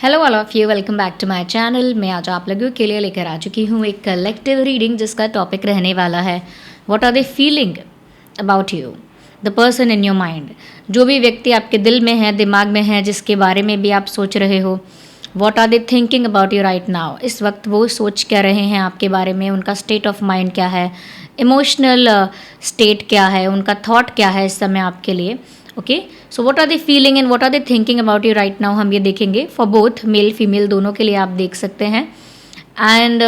Hello all of you, welcome back to my channel. मैं आज आप लोगों के लिए लेकर आ चुकी हूँ एक कलेक्टिव रीडिंग जिसका टॉपिक रहने वाला है what are they feeling about you, the person in your mind. जो भी व्यक्ति आपके दिल में है, दिमाग में है, जिसके बारे में भी आप सोच रहे हो, what are they thinking about you right now. इस वक्त वो सोच क्या रहे हैं आपके बारे में, उनका स्टेट ऑफ माइंड क्या है, इमोशनल स्टेट क्या है, उनका थॉट क्या है इस समय आपके लिए। Okay, so what are they feeling and what are they thinking about you right now, हम ये देखेंगे फॉर बोथ मेल फीमेल दोनों के लिए आप देख सकते हैं। एंड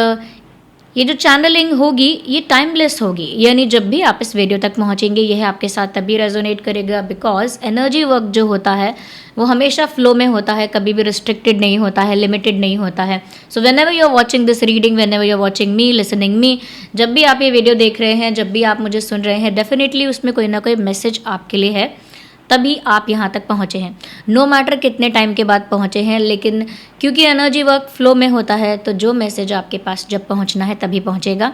ये जो चैनलिंग होगी ये टाइमलेस होगी, यानी जब भी आप इस वीडियो तक पहुंचेंगे यह आपके साथ तभी रेजोनेट करेगा, बिकॉज एनर्जी वर्क जो होता है वो हमेशा फ्लो में होता है, कभी भी रिस्ट्रिक्टेड नहीं होता है, लिमिटेड नहीं होता है। So whenever you are watching this reading, whenever you are watching me, listening me, जब भी आप ये वीडियो देख रहे हैं, जब भी आप मुझे सुन रहे हैं, डेफिनेटली उसमें कोई ना कोई मैसेज आपके लिए है, तभी आप यहाँ तक पहुँचे हैं। नो मैटर कितने टाइम के बाद पहुँचे हैं, लेकिन क्योंकि एनर्जी वर्क फ्लो में होता है तो जो मैसेज आपके पास जब पहुँचना है तभी पहुँचेगा।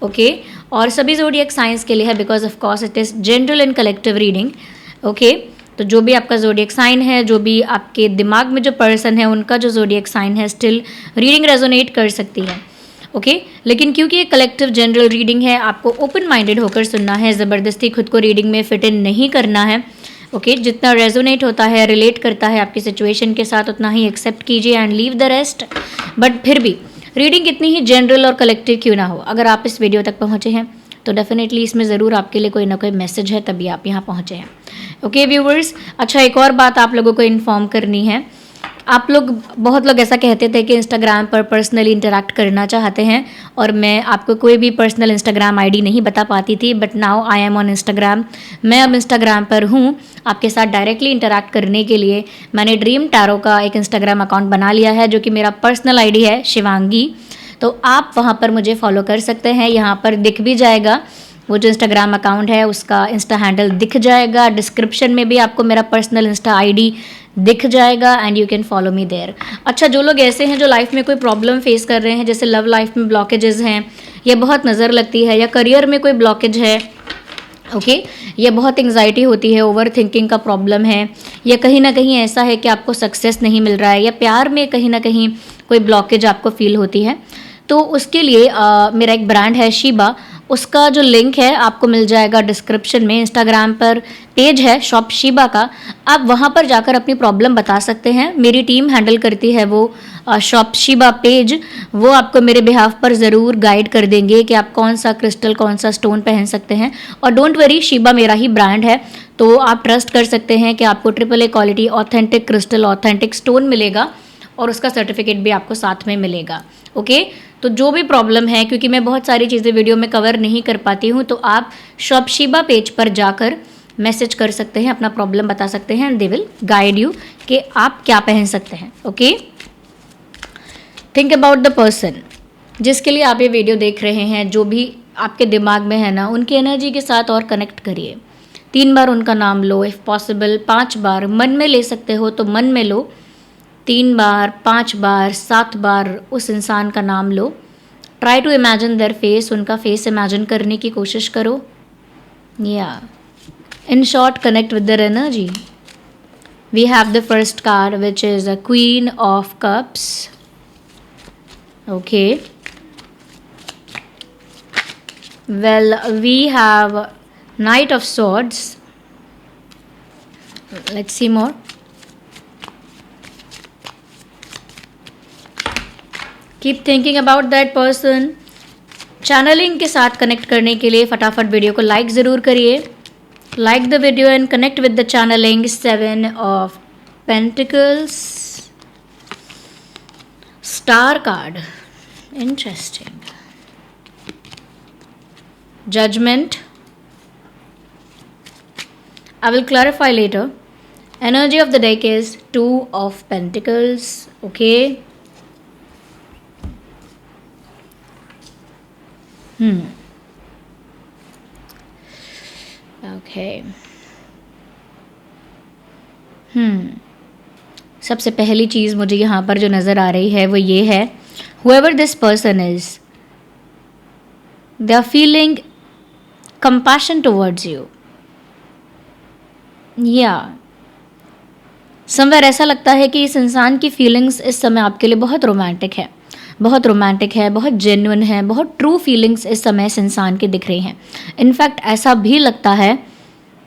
ओके, और सभी ज़ोडिएक साइंस के लिए है, because of course it is general and collective reading. Okay, तो जो भी आपका ज़ोडिएक साइन है, जो भी आपके दिमाग में जो पर्सन है, उनका जो ज़ोडिएक साइन है, स्टिल रीडिंग रेजोनेट कर सकती है। ओके, लेकिन क्योंकि ये कलेक्टिव जनरल रीडिंग है, आपको ओपन माइंडेड होकर सुनना है, ज़बरदस्ती खुद को रीडिंग में फिट इन नहीं करना है। ओके, जितना रेजोनेट होता है, रिलेट करता है आपकी सिचुएशन के साथ, उतना ही एक्सेप्ट कीजिए and leave the rest. But फिर भी रीडिंग कितनी ही जनरल और कलेक्टिव क्यों ना हो, अगर आप इस वीडियो तक पहुँचे हैं तो डेफिनेटली इसमें ज़रूर आपके लिए कोई ना कोई मैसेज है, तभी आप यहाँ पहुँचे हैं। ओके व्यूवर्स, अच्छा एक और बात आप लोगों को इन्फॉर्म करनी है। आप लोग, बहुत लोग ऐसा कहते थे कि इंस्टाग्राम पर पर्सनली इंटरेक्ट करना चाहते हैं और मैं आपको कोई भी पर्सनल इंस्टाग्राम आईडी नहीं बता पाती थी, but now I am on Instagram. मैं अब इंस्टाग्राम पर हूँ आपके साथ डायरेक्टली इंटरेक्ट करने के लिए। मैंने ड्रीम टैरो का एक इंस्टाग्राम अकाउंट बना लिया है जो कि मेरा पर्सनल आईडी है, शिवांगी। तो आप वहाँ पर मुझे फॉलो कर सकते हैं, यहाँ पर दिख भी जाएगा वो जो इंस्टाग्राम अकाउंट है उसका इंस्टा हैंडल दिख जाएगा, डिस्क्रिप्शन में भी आपको मेरा पर्सनल इंस्टा आईडी दिख जाएगा and you can follow me there. अच्छा, जो लोग ऐसे हैं जो लाइफ में कोई प्रॉब्लम फेस कर रहे हैं, जैसे लव लाइफ में ब्लॉकेजेस हैं, या बहुत नज़र लगती है, या करियर में कोई ब्लॉकेज है, ओके, या बहुत एंग्जाइटी होती है, ओवर थिंकिंग का प्रॉब्लम है, या कहीं ना कहीं ऐसा है कि आपको सक्सेस नहीं मिल रहा है, या प्यार में कहीं ना कहीं कोई ब्लॉकेज आपको फील होती है, तो उसके लिए मेरा एक ब्रांड है शीबा, उसका जो लिंक है आपको मिल जाएगा डिस्क्रिप्शन में। इंस्टाग्राम पर पेज है शॉप शीबा का, आप वहाँ पर जाकर अपनी प्रॉब्लम बता सकते हैं। मेरी टीम हैंडल करती है वो शॉप शीबा पेज, वो आपको मेरे बिहाफ पर ज़रूर गाइड कर देंगे कि आप कौन सा क्रिस्टल, कौन सा स्टोन पहन सकते हैं। और डोंट वरी, शीबा मेरा ही ब्रांड है, तो आप ट्रस्ट कर सकते हैं कि आपको AAA quality authentic crystal, authentic stone मिलेगा और उसका सर्टिफिकेट भी आपको साथ में मिलेगा। ओके, तो जो भी प्रॉब्लम है, क्योंकि मैं बहुत सारी चीज़ें वीडियो में कवर नहीं कर पाती हूँ, तो आप शॉप शीबा पेज पर जाकर मैसेज कर सकते हैं, अपना प्रॉब्लम बता सकते हैं and they will guide you कि आप क्या पहन सकते हैं। Okay, think about the person जिसके लिए आप ये वीडियो देख रहे हैं, जो भी आपके दिमाग में है ना, उनकी एनर्जी के साथ और कनेक्ट करिए। 3 बार उनका नाम लो, इफ़ पॉसिबल 5 बार, मन में ले सकते हो तो मन में लो, 3 बार, 5 बार, 7 बार उस इंसान का नाम लो। Try to imagine their face, उनका फेस इमेजिन करने की कोशिश करो। या in short, connect with their energy. We have the first card which is a queen of cups. Okay, well we have knight of swords. Let's see more. Keep thinking about that person. Channelling के साथ connect करने के लिए फटाफट video को like ज़रूर करिए। Like the video and connect with the channeling. 7 of pentacles, star card, interesting, judgement. I will clarify later. Energy of the deck is 2 of Pentacles. Okay. Okay. सबसे पहली चीज़ मुझे यहाँ पर जो नज़र आ रही है वो ये है, whoever this person is, they are feeling compassion towards you. Yeah, somewhere ऐसा लगता है कि इस इंसान की फीलिंग्स इस समय आपके लिए बहुत रोमांटिक है, बहुत रोमांटिक है, बहुत जेन्युइन है, बहुत ट्रू फीलिंग्स इस समय इस इंसान की दिख रही हैं। इनफैक्ट ऐसा भी लगता है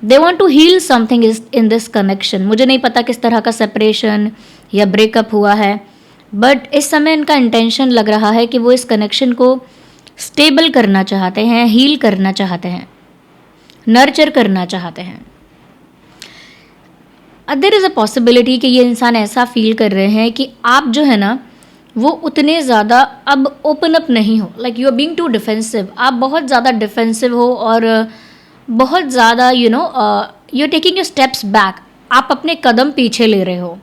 they want to heal something in this connection. मुझे नहीं पता किस तरह का सेपरेशन या ब्रेकअप हुआ है, बट इस समय इनका इंटेंशन लग रहा है कि वो इस कनेक्शन को स्टेबल करना चाहते हैं, हील करना चाहते हैं, नर्चर करना चाहते हैं। देयर इज़ अ पॉसिबिलिटी कि ये इंसान ऐसा फील कर रहे हैं कि आप जो है ना वो उतने ज़्यादा अब ओपन अप नहीं हो, like you are being too defensive. आप बहुत ज़्यादा डिफेंसिव हो और बहुत ज़्यादा you are taking your steps back, आप अपने कदम पीछे ले रहे हो।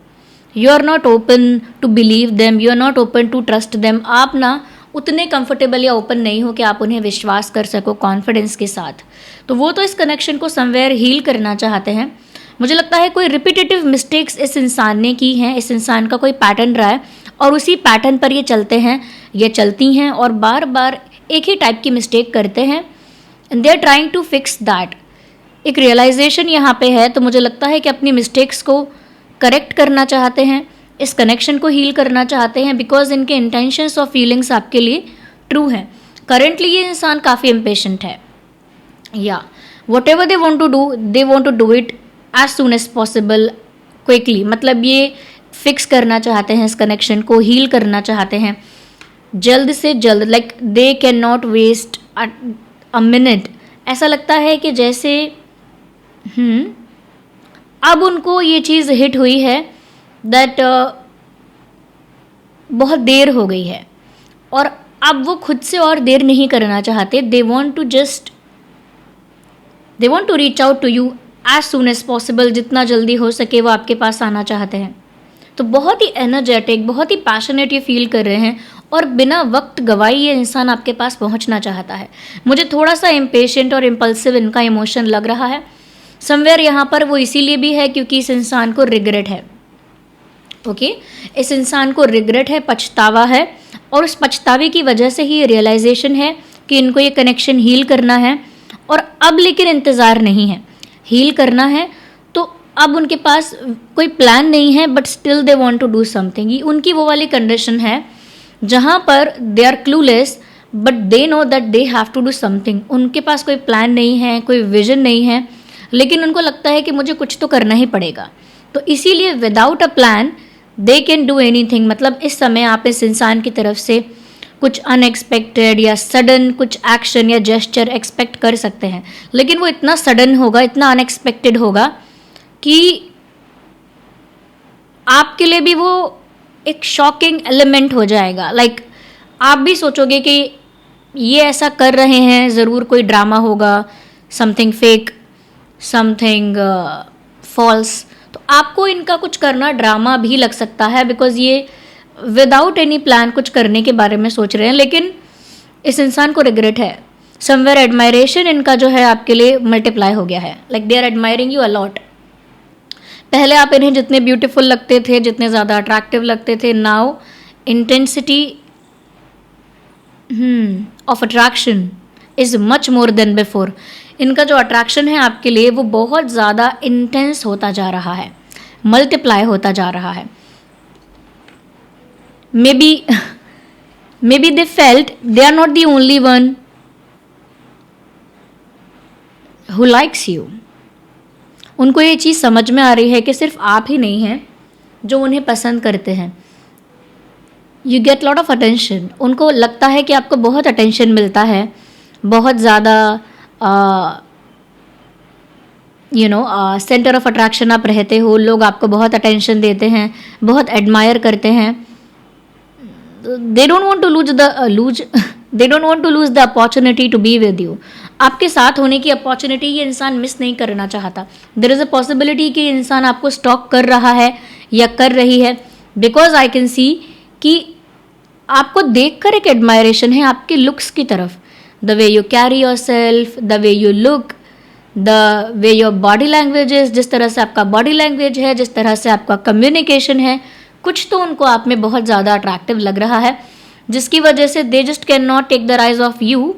You are not open to believe them, you are not open to trust them. आप ना उतने कंफर्टेबल या ओपन नहीं हो कि आप उन्हें विश्वास कर सको कॉन्फिडेंस के साथ। तो वो तो इस कनेक्शन को समवेयर हील करना चाहते हैं। मुझे लगता है कोई रिपीटेटिव मिस्टेक्स इस इंसान ने की हैं, इस इंसान का कोई पैटर्न रहा है और उसी पैटर्न पर ये चलते हैं, ये चलती हैं और बार बार एक ही टाइप की मिस्टेक करते हैं and they are trying to fix that. एक रियलाइजेशन यहाँ पे है, तो मुझे लगता है कि अपनी मिस्टेक्स को करेक्ट करना चाहते हैं, इस कनेक्शन को हील करना चाहते हैं, बिकॉज इनके इंटेंशंस और फीलिंग्स आपके लिए ट्रू हैं। करेंटली ये इंसान काफ़ी इम्पेशेंट है, या whatever they want to do, they want to do it as soon as possible, quickly. मतलब ये फिक्स करना चाहते हैं, इस कनेक्शन को हील करना चाहते हैं जल्द से जल्द, like they can not waste a minute. ऐसा लगता है कि जैसे अब उनको ये चीज़ हिट हुई है दैट बहुत देर हो गई है और अब वो खुद से और देर नहीं करना चाहते। They want to reach out to you as soon as possible, जितना जल्दी हो सके वो आपके पास आना चाहते हैं। तो बहुत ही एनर्जेटिक, बहुत ही पैशनेट ये फील कर रहे हैं और बिना वक्त गवाए ये इंसान आपके पास पहुंचना चाहता है। मुझे थोड़ा सा इम्पेशेंट और इम्पल्सिव इनका इमोशन लग रहा है समवेयर यहाँ पर। वो इसीलिए भी है क्योंकि इस इंसान को रिग्रेट है। ओके, इस इंसान को रिग्रेट है, पछतावा है, और उस पछतावे की वजह से ही रियलाइजेशन है कि इनको ये कनेक्शन हील करना है। और अब लेकिन इंतज़ार नहीं है, हील करना है। तो अब उनके पास कोई प्लान नहीं है, but still they want to do something. उनकी वो वाली कंडीशन है जहाँ पर they are clueless but they know that they have to do something. उनके पास कोई प्लान नहीं है, कोई विजन नहीं है, लेकिन उनको लगता है कि मुझे कुछ तो करना ही पड़ेगा। तो इसीलिए without a plan they can do anything. मतलब इस समय आप इस इंसान की तरफ से कुछ अनएक्सपेक्टेड या सडन कुछ एक्शन या जेस्चर एक्सपेक्ट कर सकते हैं, लेकिन वो इतना सडन होगा, इतना अनएक्सपेक्टेड होगा कि आपके लिए भी वो एक शॉकिंग एलिमेंट हो जाएगा। लाइक आप भी सोचोगे कि ये ऐसा कर रहे हैं, ज़रूर कोई ड्रामा होगा, समथिंग फेक, समथिंग फॉल्स। तो आपको इनका कुछ करना ड्रामा भी लग सकता है, बिकॉज ये विदाउट एनी प्लान कुछ करने के बारे में सोच रहे हैं। लेकिन इस इंसान को रिग्रेट है समवेयर। एडमायरेशन इनका जो है आपके लिए मल्टीप्लाई हो गया है, like they are admiring you a lot. पहले आप इन्हें जितने ब्यूटीफुल लगते थे, जितने ज़्यादा अट्रैक्टिव लगते थे, now intensity of attraction is much more than before. इनका जो अट्रैक्शन है आपके लिए वो बहुत ज़्यादा इंटेंस होता जा रहा है, मल्टीप्लाई होता जा रहा है। maybe they felt they are not the only one who likes you। उनको ये चीज़ समझ में आ रही है कि सिर्फ आप ही नहीं हैं जो उन्हें पसंद करते हैं। You get lot of attention. उनको लगता है कि आपको बहुत अटेंशन मिलता है, बहुत ज़्यादा सेंटर ऑफ अट्रैक्शन आप रहते हो। लोग आपको बहुत अटेंशन देते हैं, बहुत एडमायर करते हैं। they don't want to lose the opportunity to be with you। आपके साथ होने की अपॉर्चुनिटी ये इंसान मिस नहीं करना चाहता। देयर इज़ अ पॉसिबिलिटी कि इंसान आपको स्टॉक कर रहा है या कर रही है, बिकॉज आई कैन सी कि आपको देखकर एक एडमायरेशन है आपके लुक्स की तरफ। The way you carry your self, the way you look, the way your body language, जिस तरह से आपका बॉडी लैंग्वेज है, जिस तरह से आपका कम्युनिकेशन है, कुछ तो उनको आप में बहुत ज़्यादा अट्रैक्टिव लग रहा है, जिसकी वजह से they just can not take the eyes off you.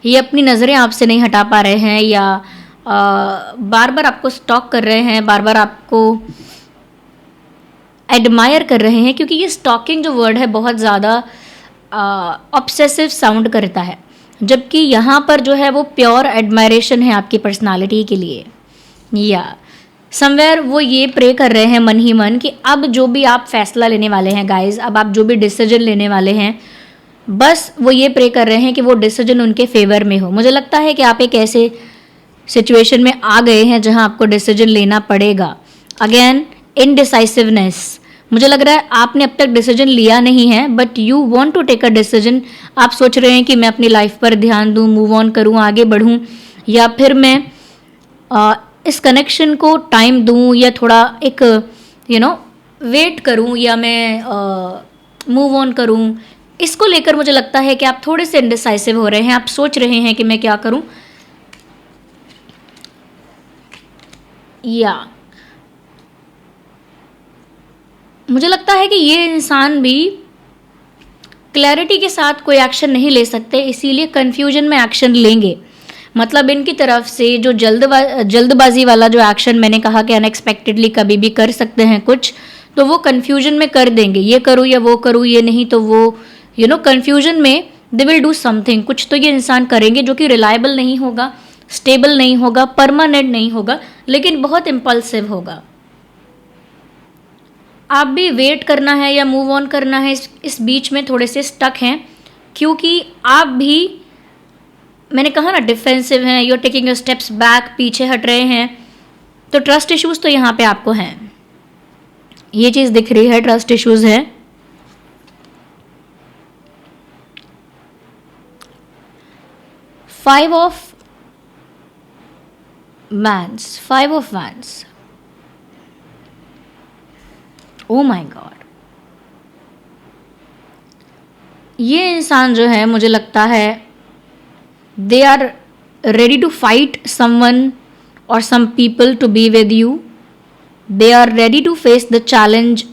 ये अपनी नज़रें आपसे नहीं हटा पा रहे हैं, या बार बार आपको स्टॉक कर रहे हैं, बार बार आपको एडमायर कर रहे हैं, क्योंकि ये स्टॉकिंग जो वर्ड है बहुत ज़्यादा ऑब्सेसिव साउंड करता है, जबकि यहाँ पर जो है वो प्योर एडमायरेशन है आपकी पर्सनालिटी के लिए। या समवेयर वो ये प्रे कर रहे हैं मन ही मन कि अब जो भी आप फैसला लेने वाले हैं गाइज, अब आप जो भी डिसीजन लेने वाले हैं, बस वो ये प्रे कर रहे हैं कि वो डिसीजन उनके फेवर में हो। मुझे लगता है कि आप एक ऐसे सिचुएशन में आ गए हैं जहां आपको डिसीजन लेना पड़ेगा। अगेन इनडिसाइसिवनेस, मुझे लग रहा है आपने अब तक डिसीजन लिया नहीं है, but you want to take a decision. आप सोच रहे हैं कि मैं अपनी लाइफ पर ध्यान दूं, मूव ऑन करूं, आगे बढ़ूं, या फिर मैं इस कनेक्शन को टाइम दूं, या थोड़ा एक वेट करूं, या मैं मूव ऑन करूं। इसको लेकर मुझे लगता है कि आप थोड़े से इनडिसाइसिव हो रहे हैं। आप सोच रहे हैं कि मैं क्या करूं। या मुझे लगता है कि ये इंसान भी क्लैरिटी के साथ कोई एक्शन नहीं ले सकते, इसीलिए कन्फ्यूजन में एक्शन लेंगे। मतलब इनकी तरफ से जो जल्दबाजी वाला जो एक्शन मैंने कहा कि अनएक्सपेक्टेडली कभी भी कर सकते हैं कुछ, तो वो कन्फ्यूजन में कर देंगे, ये करूँ या वो करूँ, ये नहीं तो वो, कन्फ्यूजन में दे विल डू समथिंग। कुछ तो ये इंसान करेंगे जो कि रिलायबल नहीं होगा, स्टेबल नहीं होगा, परमानेंट नहीं होगा, लेकिन बहुत इम्पल्सिव होगा। आप भी वेट करना है या मूव ऑन करना है, इस बीच में थोड़े से स्टक हैं, क्योंकि आप भी, मैंने कहा ना, डिफेंसिव हैं, you are taking your steps back, पीछे हट रहे हैं। तो ट्रस्ट इश्यूज तो यहाँ पे आपको हैं, ये चीज़ दिख रही है, ट्रस्ट इश्यूज है। Five of wands, oh my God. ये इंसान जो है, मुझे लगता है they are ready to fight someone और some people to be with you. They are ready to face the challenge.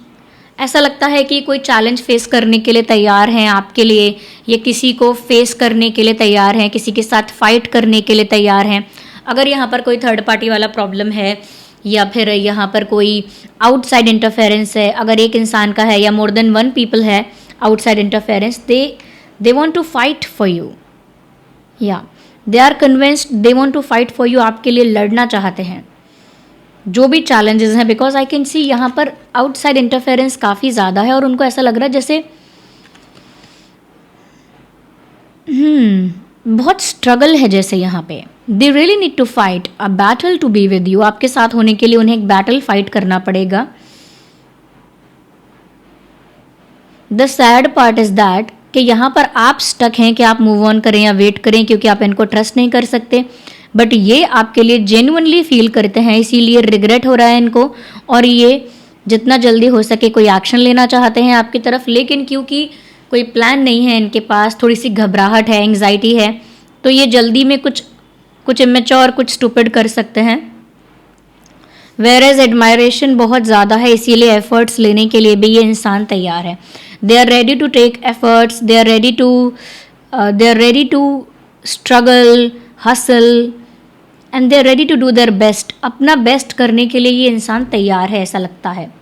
ऐसा लगता है कि कोई चैलेंज फेस करने के लिए तैयार हैं आपके लिए, या किसी को फेस करने के लिए तैयार हैं, किसी के साथ फाइट करने के लिए तैयार हैं। अगर यहाँ पर कोई थर्ड पार्टी वाला प्रॉब्लम है, या फिर यहाँ पर कोई आउटसाइड इंटरफेरेंस है, अगर एक इंसान का है या मोर देन वन पीपल है outside interference, they want to fight for you, या they are convinced they want to fight for you. आपके लिए लड़ना चाहते हैं जो भी चैलेंजेस हैं, बिकॉज आई कैन सी यहाँ पर आउटसाइड इंटरफेरेंस काफ़ी ज़्यादा है, और उनको ऐसा लग रहा है जैसे बहुत स्ट्रगल है जैसे यहाँ पे। They really need to fight a battle to be with you. आपके साथ होने के लिए उन्हें एक बैटल फाइट करना पड़ेगा। The sad part is that कि यहाँ पर आप स्टक हैं कि आप मूव ऑन करें या वेट करें, क्योंकि आप इनको ट्रस्ट नहीं कर सकते, बट ये आपके लिए जेन्युइनली फील करते हैं, इसीलिए रिग्रेट हो रहा है इनको, और ये जितना जल्दी हो सके कोई एक्शन लेना चाहते हैं आपकी तरफ, लेकिन क्योंकि कोई प्लान नहीं है इनके पास, थोड़ी सी घबराहट है, एंग्जाइटी है, तो ये जल्दी में कुछ इमेच्योर, कुछ स्टूपिड कर सकते हैं। वेयर एज एडमायरेशन बहुत ज़्यादा है, इसीलिए एफर्ट्स लेने के लिए भी ये इंसान तैयार है। They are ready to take efforts, they are ready to struggle, hustle, and they are ready to do their best. अपना बेस्ट करने के लिए ये इंसान तैयार है, ऐसा लगता है।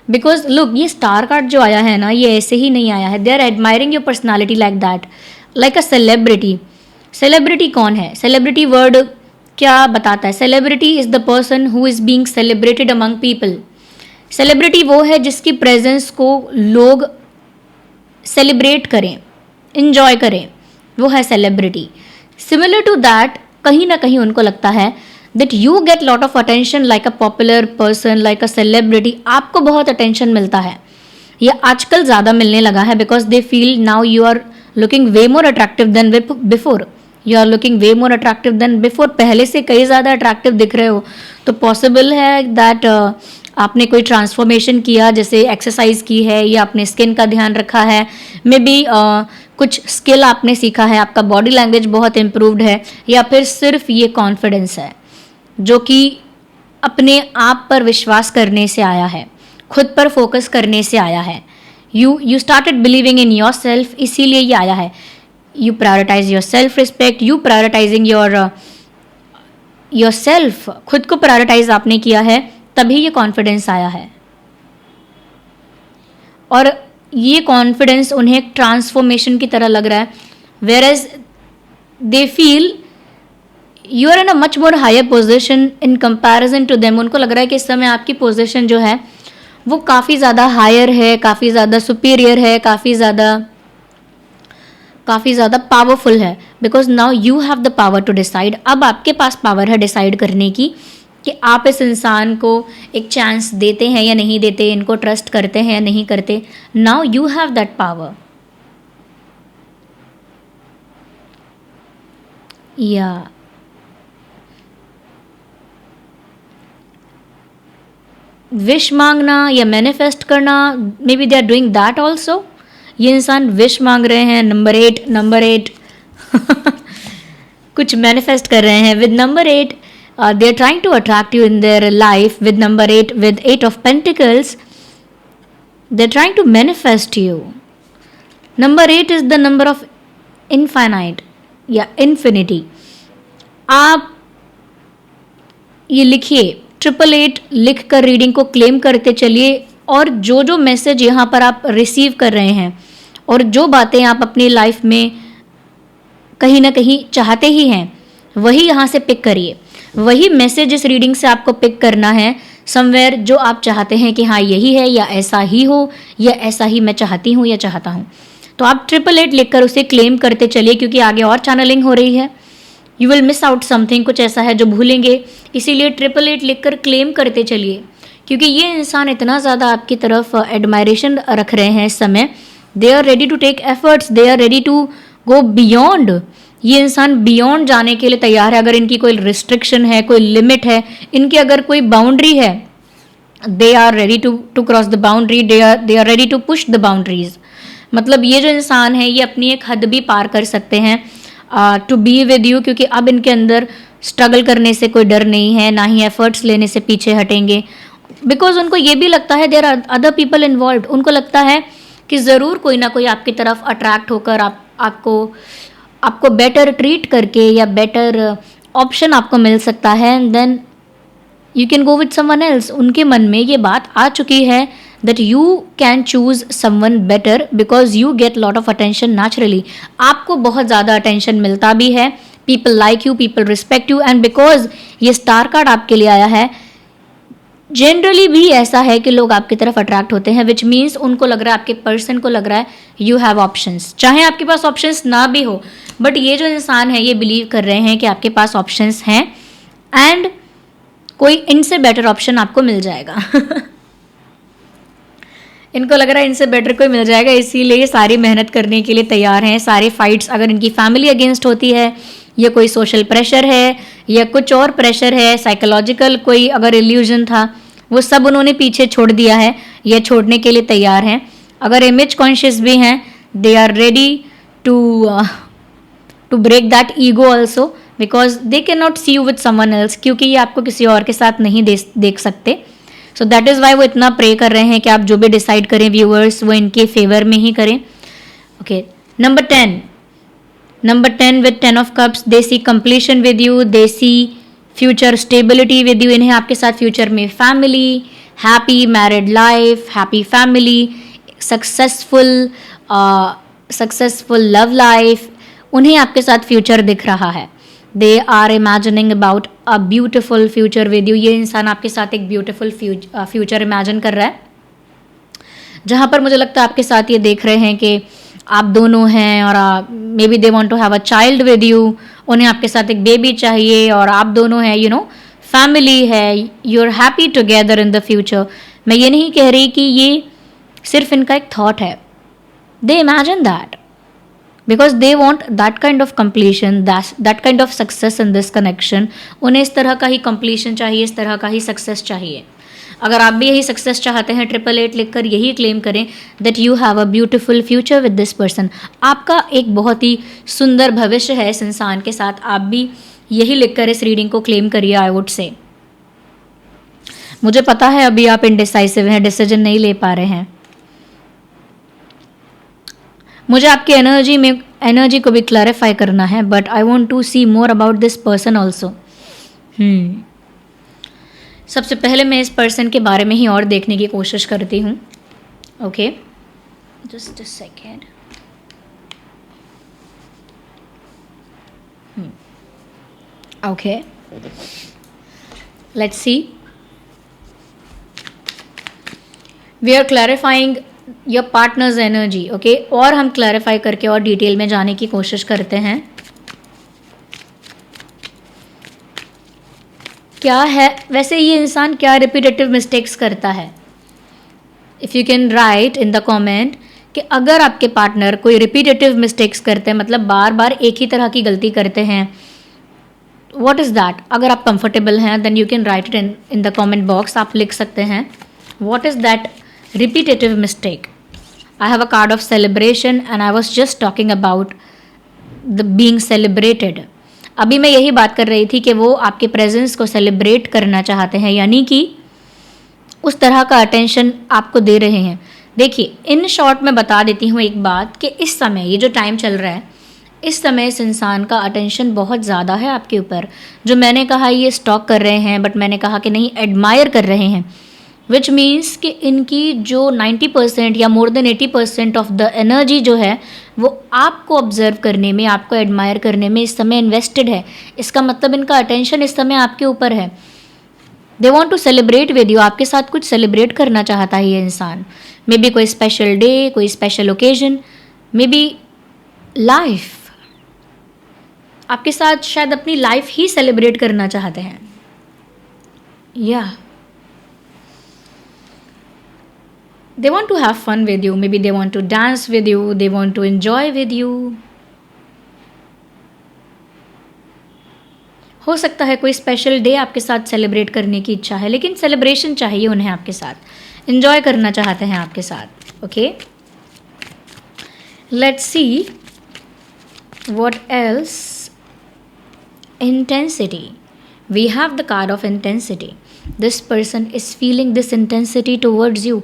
बिकॉज लुक, ये स्टार कार्ड जो आया है ना, ये ऐसे ही नहीं आया है। They are admiring your personality like that, like a celebrity. Celebrity कौन है? सेलिब्रिटी वर्ड क्या बताता है? Celebrity is the person who is being celebrated among people. Celebrity वो है जिसकी प्रेजेंस को लोग सेलिब्रेट करें, इंजॉय करें, वो है सेलिब्रिटी। सिमिलर टू दैट, कहीं ना कहीं उनको लगता है that you get lot of attention like a popular person, like a celebrity। आपको बहुत attention मिलता है, ये आजकल ज़्यादा मिलने लगा है, because they feel now you are looking way more attractive than before। you are looking way more attractive than before। पहले से कई ज़्यादा attractive दिख रहे हो, तो possible है that आपने कोई ट्रांसफॉर्मेशन किया, जैसे एक्सरसाइज की है, या अपने स्किन का ध्यान रखा है, मे बी कुछ स्किल आपने सीखा है, आपका बॉडी लैंग्वेज बहुत इम्प्रूव्ड है, या फिर सिर्फ ये कॉन्फिडेंस है जो कि अपने आप पर विश्वास करने से आया है, खुद पर फोकस करने से आया है। You started believing in yourself, इसीलिए ये आया है। You prioritise your self respect, you prioritising your yourself, खुद को प्रायोरिटाइज आपने किया है, तभी ये कॉन्फिडेंस आया है। और ये कॉन्फिडेंस उन्हें एक ट्रांसफॉर्मेशन की तरह लग रहा है, whereas they feel you are in a much more higher position in comparison to them. उनको लग रहा है कि इस समय आपकी पोजिशन जो है वो काफ़ी ज़्यादा हायर है, काफ़ी ज़्यादा सुपीरियर है, काफ़ी ज़्यादा पावरफुल है, because now you have the power to decide. अब आपके पास पावर है डिसाइड करने की कि आप इस इंसान को एक चांस देते हैं या नहीं देते, इनको ट्रस्ट करते हैं या नहीं करते। Now you have that power. या विश मांगना या मैनिफेस्ट करना, maybe they are doing that also. ये इंसान विश मांग रहे हैं, नंबर एट कुछ मैनिफेस्ट कर रहे हैं with number 8। They are trying to attract you in their life with number 8, with 8 of pentacles. They are trying to manifest you. Number 8 is the number of infinite या infinity. आप ये लिखिए, 888 लिख कर रीडिंग को क्लेम करते चलिए, और जो जो मैसेज यहाँ पर आप रिसीव कर रहे हैं और जो बातें आप अपनी लाइफ में कहीं ना कहीं चाहते ही हैं, वही यहाँ से पिक करिए। वही मैसेज इस रीडिंग से आपको पिक करना है समवेयर जो आप चाहते हैं कि हाँ यही है, या ऐसा ही हो, या ऐसा ही मैं चाहती हूँ या चाहता हूँ। तो आप 888 लिखकर उसे क्लेम करते चलिए, क्योंकि आगे और चैनलिंग हो रही है। You will miss out something, कुछ ऐसा है जो भूलेंगे, इसीलिए 888 लिखकर क्लेम करते चलिए, क्योंकि ये इंसान इतना ज़्यादा आपकी तरफ एडमायरेशन रख रहे हैं इस समय। They are ready to take efforts, they are ready to go beyond. ये इंसान बियॉन्ड जाने के लिए तैयार है। अगर इनकी कोई रिस्ट्रिक्शन है, कोई लिमिट है, इनकी अगर कोई बाउंड्री है, they are ready to cross the boundary, they are ready to push the boundaries. मतलब ये जो इंसान है ये अपनी एक हद भी पार कर सकते हैं टू बी विद यू, क्योंकि अब इनके अंदर स्ट्रगल करने से कोई डर नहीं है, ना ही एफर्ट्स लेने से पीछे हटेंगे, बिकॉज उनको ये भी लगता है there are other people involve. उनको लगता है कि ज़रूर कोई ना कोई आपकी तरफ अट्रैक्ट होकर आपको बेटर ट्रीट करके या बेटर ऑप्शन आपको मिल सकता है, and then you can go with someone else. उनके मन में ये बात आ चुकी है that you can choose someone better because you get lot of attention naturally। आपको बहुत ज़्यादा अटेंशन मिलता भी है, people like you, people respect you, and because ये स्टार कार्ड आपके लिए आया है, जनरली भी ऐसा है कि लोग आपकी तरफ अट्रैक्ट होते हैं, विच मीन्स उनको लग रहा है, आपके पर्सन को लग रहा है यू हैव ऑप्शंस। चाहे आपके पास ऑप्शंस ना भी हो, बट ये जो इंसान है ये बिलीव कर रहे हैं कि आपके पास ऑप्शंस हैं एंड कोई इनसे बेटर ऑप्शन आपको मिल जाएगा। इनको लग रहा है इनसे बेटर कोई मिल जाएगा, इसीलिए सारी मेहनत करने के लिए तैयार हैं। सारे फाइट्स, अगर इनकी फैमिली अगेंस्ट होती है, या कोई सोशल प्रेशर है, या कुछ और प्रेशर है, साइकोलॉजिकल कोई अगर इल्यूजन था, वो सब उन्होंने पीछे छोड़ दिया है या छोड़ने के लिए तैयार हैं। अगर इमेज कॉन्शियस भी हैं, they are ready to break that ego also, because they can not see you with someone else, क्योंकि ये आपको किसी और के साथ नहीं देख सकते। सो दैट इज़ वाई वो इतना प्रे कर रहे हैं कि आप जो भी डिसाइड करें व्यूअर्स, वो इनके फेवर में ही करें। Okay, number 10 with 10 of cups, they see completion with you, they see future stability with you. इन्हें आपके साथ फ्यूचर में family, happy married life, happy family, successful love life, उन्हें आपके साथ फ्यूचर दिख रहा है। They are imagining about a beautiful future with you. ये इंसान आपके साथ एक ब्यूटिफुल फ्यूचर इमेजिन कर रहा है, जहाँ पर मुझे लगता है आपके साथ ये देख रहे हैं कि आप दोनों हैं और maybe they want to have a child with you. उन्हें आपके साथ एक बेबी चाहिए और आप दोनों हैं, यू नो, फैमिली है, you are happy together in the future. मैं ये नहीं कह रही कि ये सिर्फ इनका एक थॉट है, they imagine that because they want that kind of completion, that kind of success in this connection। उन्हें इस तरह का ही completion चाहिए, इस तरह का ही success चाहिए। अगर आप भी यही success चाहते हैं, 888 लिखकर यही claim करें that you have a beautiful future with this person। आपका एक बहुत ही सुंदर भविष्य है इस इंसान के साथ। आप भी यही लिखकर इस रीडिंग को claim करिए। I would say, मुझे पता है अभी आप indecisive हैं, डिसीजन नहीं ले पा रहे हैं। मुझे आपकी एनर्जी को भी क्लैरिफाई करना है, but I want to see more about this person also. सबसे पहले मैं इस पर्सन के बारे में ही और देखने की कोशिश करती हूँ. Okay, just a second. Okay, let's see. We are clarifying your partner's energy. Okay, और हम क्लैरिफाई करके और डिटेल में जाने की कोशिश करते हैं. क्या है वैसे ये इंसान, क्या रिपीटेटिव मिस्टेक्स करता है? If you can right in the comment कि अगर आपके पार्टनर कोई रिपीटेटिव मिस्टेक्स करते हैं, मतलब बार बार एक ही तरह की गलती करते हैं, व्हाट इज़ दैट? अगर आप कंफर्टेबल हैं then you can write it in the comment box. आप लिख सकते हैं what is that repetitive mistake. I have a card of celebration and I was just talking about the being celebrated. अभी मैं यही बात कर रही थी कि वो आपके प्रेजेंस को सेलिब्रेट करना चाहते हैं, यानी कि उस तरह का अटेंशन आपको दे रहे हैं. देखिए, इन शॉर्ट में बता देती हूँ एक बात कि इस समय ये जो टाइम चल रहा है, इस समय इस इंसान का अटेंशन बहुत ज़्यादा है आपके ऊपर. जो मैंने कहा ये स्टॉक कर रहे हैं, बट मैंने कहा कि नहीं, एडमायर कर रहे हैं. विच मीन्स कि इनकी जो 90% या more then 80% of the energy जो है वो आपको ऑब्जर्व करने में, आपको एडमायर करने में इस समय इन्वेस्टेड है. इसका मतलब इनका अटेंशन इस समय आपके ऊपर है. They want to celebrate with you. आपके साथ कुछ सेलिब्रेट करना चाहता है ये इंसान. मे बी कोई स्पेशल डे, कोई special occasion, maybe life. आपके साथ शायद अपनी लाइफ ही सेलिब्रेट करना चाहते हैं. या they want to have fun with you. Maybe they want to dance with you. They want to enjoy with you. हो सकता है कोई स्पेशल डे आपके साथ सेलिब्रेट करने की इच्छा है, लेकिन सेलिब्रेशन चाहिए उन्हें आपके साथ, एंजॉय करना चाहते हैं आपके साथ. Okay, let's C what else. Intensity. We have the card of intensity. This person is feeling this intensity towards you,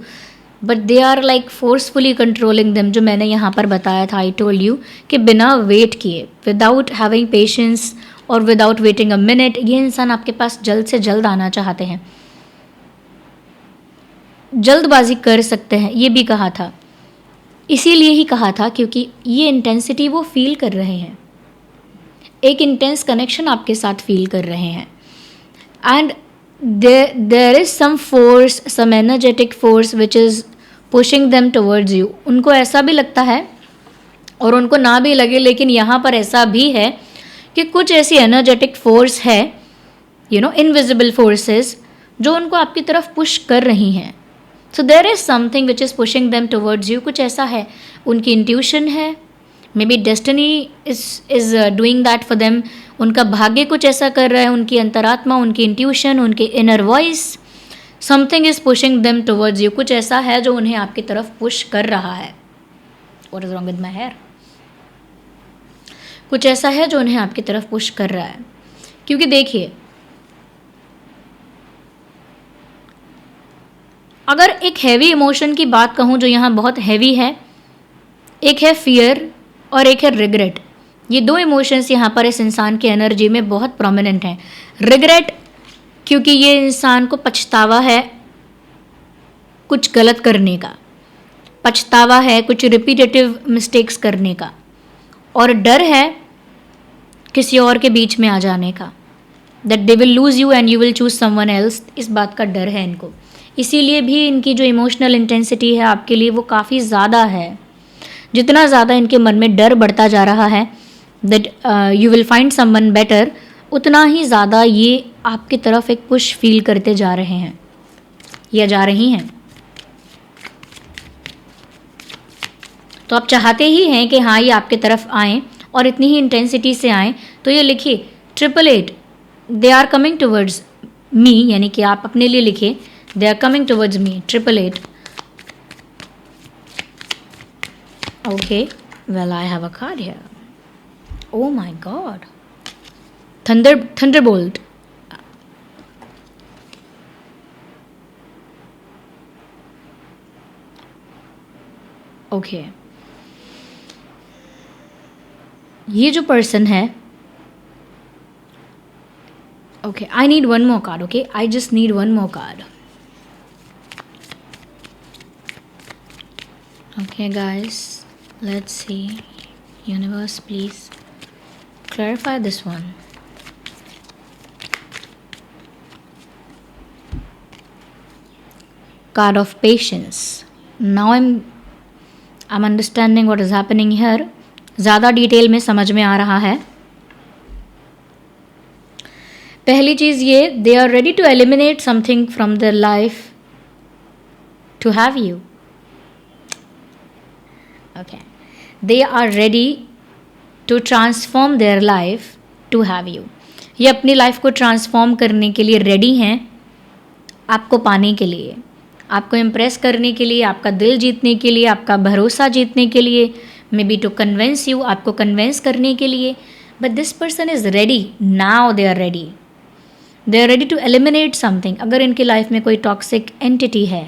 but they are like forcefully controlling them. जो मैंने यहाँ पर बताया था, I told you कि बिना वेट किए, without having patience और without waiting a minute, ये इंसान आपके पास जल्द से जल्द आना चाहते हैं. जल्दबाजी कर सकते हैं, ये भी कहा था. इसीलिए ही कहा था क्योंकि ये इंटेंसिटी वो फील कर रहे हैं. एक इंटेंस कनेक्शन आपके साथ फील कर रहे हैं. And there is some force, some energetic force which is pushing them towards you. उनको ऐसा भी लगता है और उनको ना भी लगे, लेकिन यहाँ पर ऐसा भी है कि कुछ ऐसी एनर्जेटिक फोर्स है, यू नो, इनविजिबल फोर्सेस, जो उनको आपकी तरफ पुश कर रही हैं. So there is something which is pushing them towards you. कुछ ऐसा है, उनकी इंट्यूशन है. Maybe destiny is doing that for them. उनका भाग्य कुछ ऐसा कर रहा है, उनकी अंतरात्मा, उनकी इंट्यूशन, उनकी inner voice. Something is pushing them towards you. कुछ ऐसा है जो उन्हें आपकी तरफ पुश कर रहा है. What is wrong with my hair? कुछ ऐसा है जो उन्हें आपकी तरफ पुश कर रहा है. क्योंकि देखिए, अगर एक हैवी इमोशन की बात कहूँ जो यहाँ बहुत हैवी है, एक है फियर और एक है रिग्रेट. ये दो इमोशंस यहाँ पर इस इंसान की एनर्जी में बहुत प्रोमिनेंट हैं. रिग्रेट क्योंकि ये इंसान को पछतावा है कुछ गलत करने का, पछतावा है कुछ रिपीटेटिव मिस्टेक्स करने का, और डर है किसी और के बीच में आ जाने का, that they will lose you and you will choose someone else. इस बात का डर है इनको. इसीलिए भी इनकी जो इमोशनल इंटेंसिटी है आपके लिए वो काफ़ी ज़्यादा है. जितना ज़्यादा इनके मन में डर बढ़ता जा रहा है that you will find someone better, उतना ही ज़्यादा ये आपकी तरफ एक पुश फील करते जा रहे हैं या जा रही हैं. तो आप चाहते ही हैं कि हाँ, ये आपकी तरफ आएँ और इतनी ही इंटेंसिटी से आएँ. तो ये लिखिए 888, they are coming towards me, यानी कि आप अपने लिए लिखिए they are coming towards me 888. Okay, well, I have a card here. Oh my God. Thunderbolt. Okay. ये जो पर्सन है Okay, I need one more card, okay? I just need one more card. Okay, guys, let's see. Universe, please clarify this one. Card of Patience. Now I'm understanding what is happening here. ज़्यादा detail में समझ में आ रहा है. पहली चीज़ ये, they are ready to eliminate something from their life to have you. Okay, they are ready to transform their life to have you. ये अपनी लाइफ को ट्रांसफॉर्म करने के लिए रेडी हैं, आपको पाने के लिए, आपको इम्प्रेस करने के लिए, आपका दिल जीतने के लिए, आपका भरोसा जीतने के लिए, may be to convince you, आपको कन्विंस करने के लिए. But this person is ready now. They are ready to eliminate something. अगर इनकी लाइफ में कोई टॉक्सिक एंटिटी है,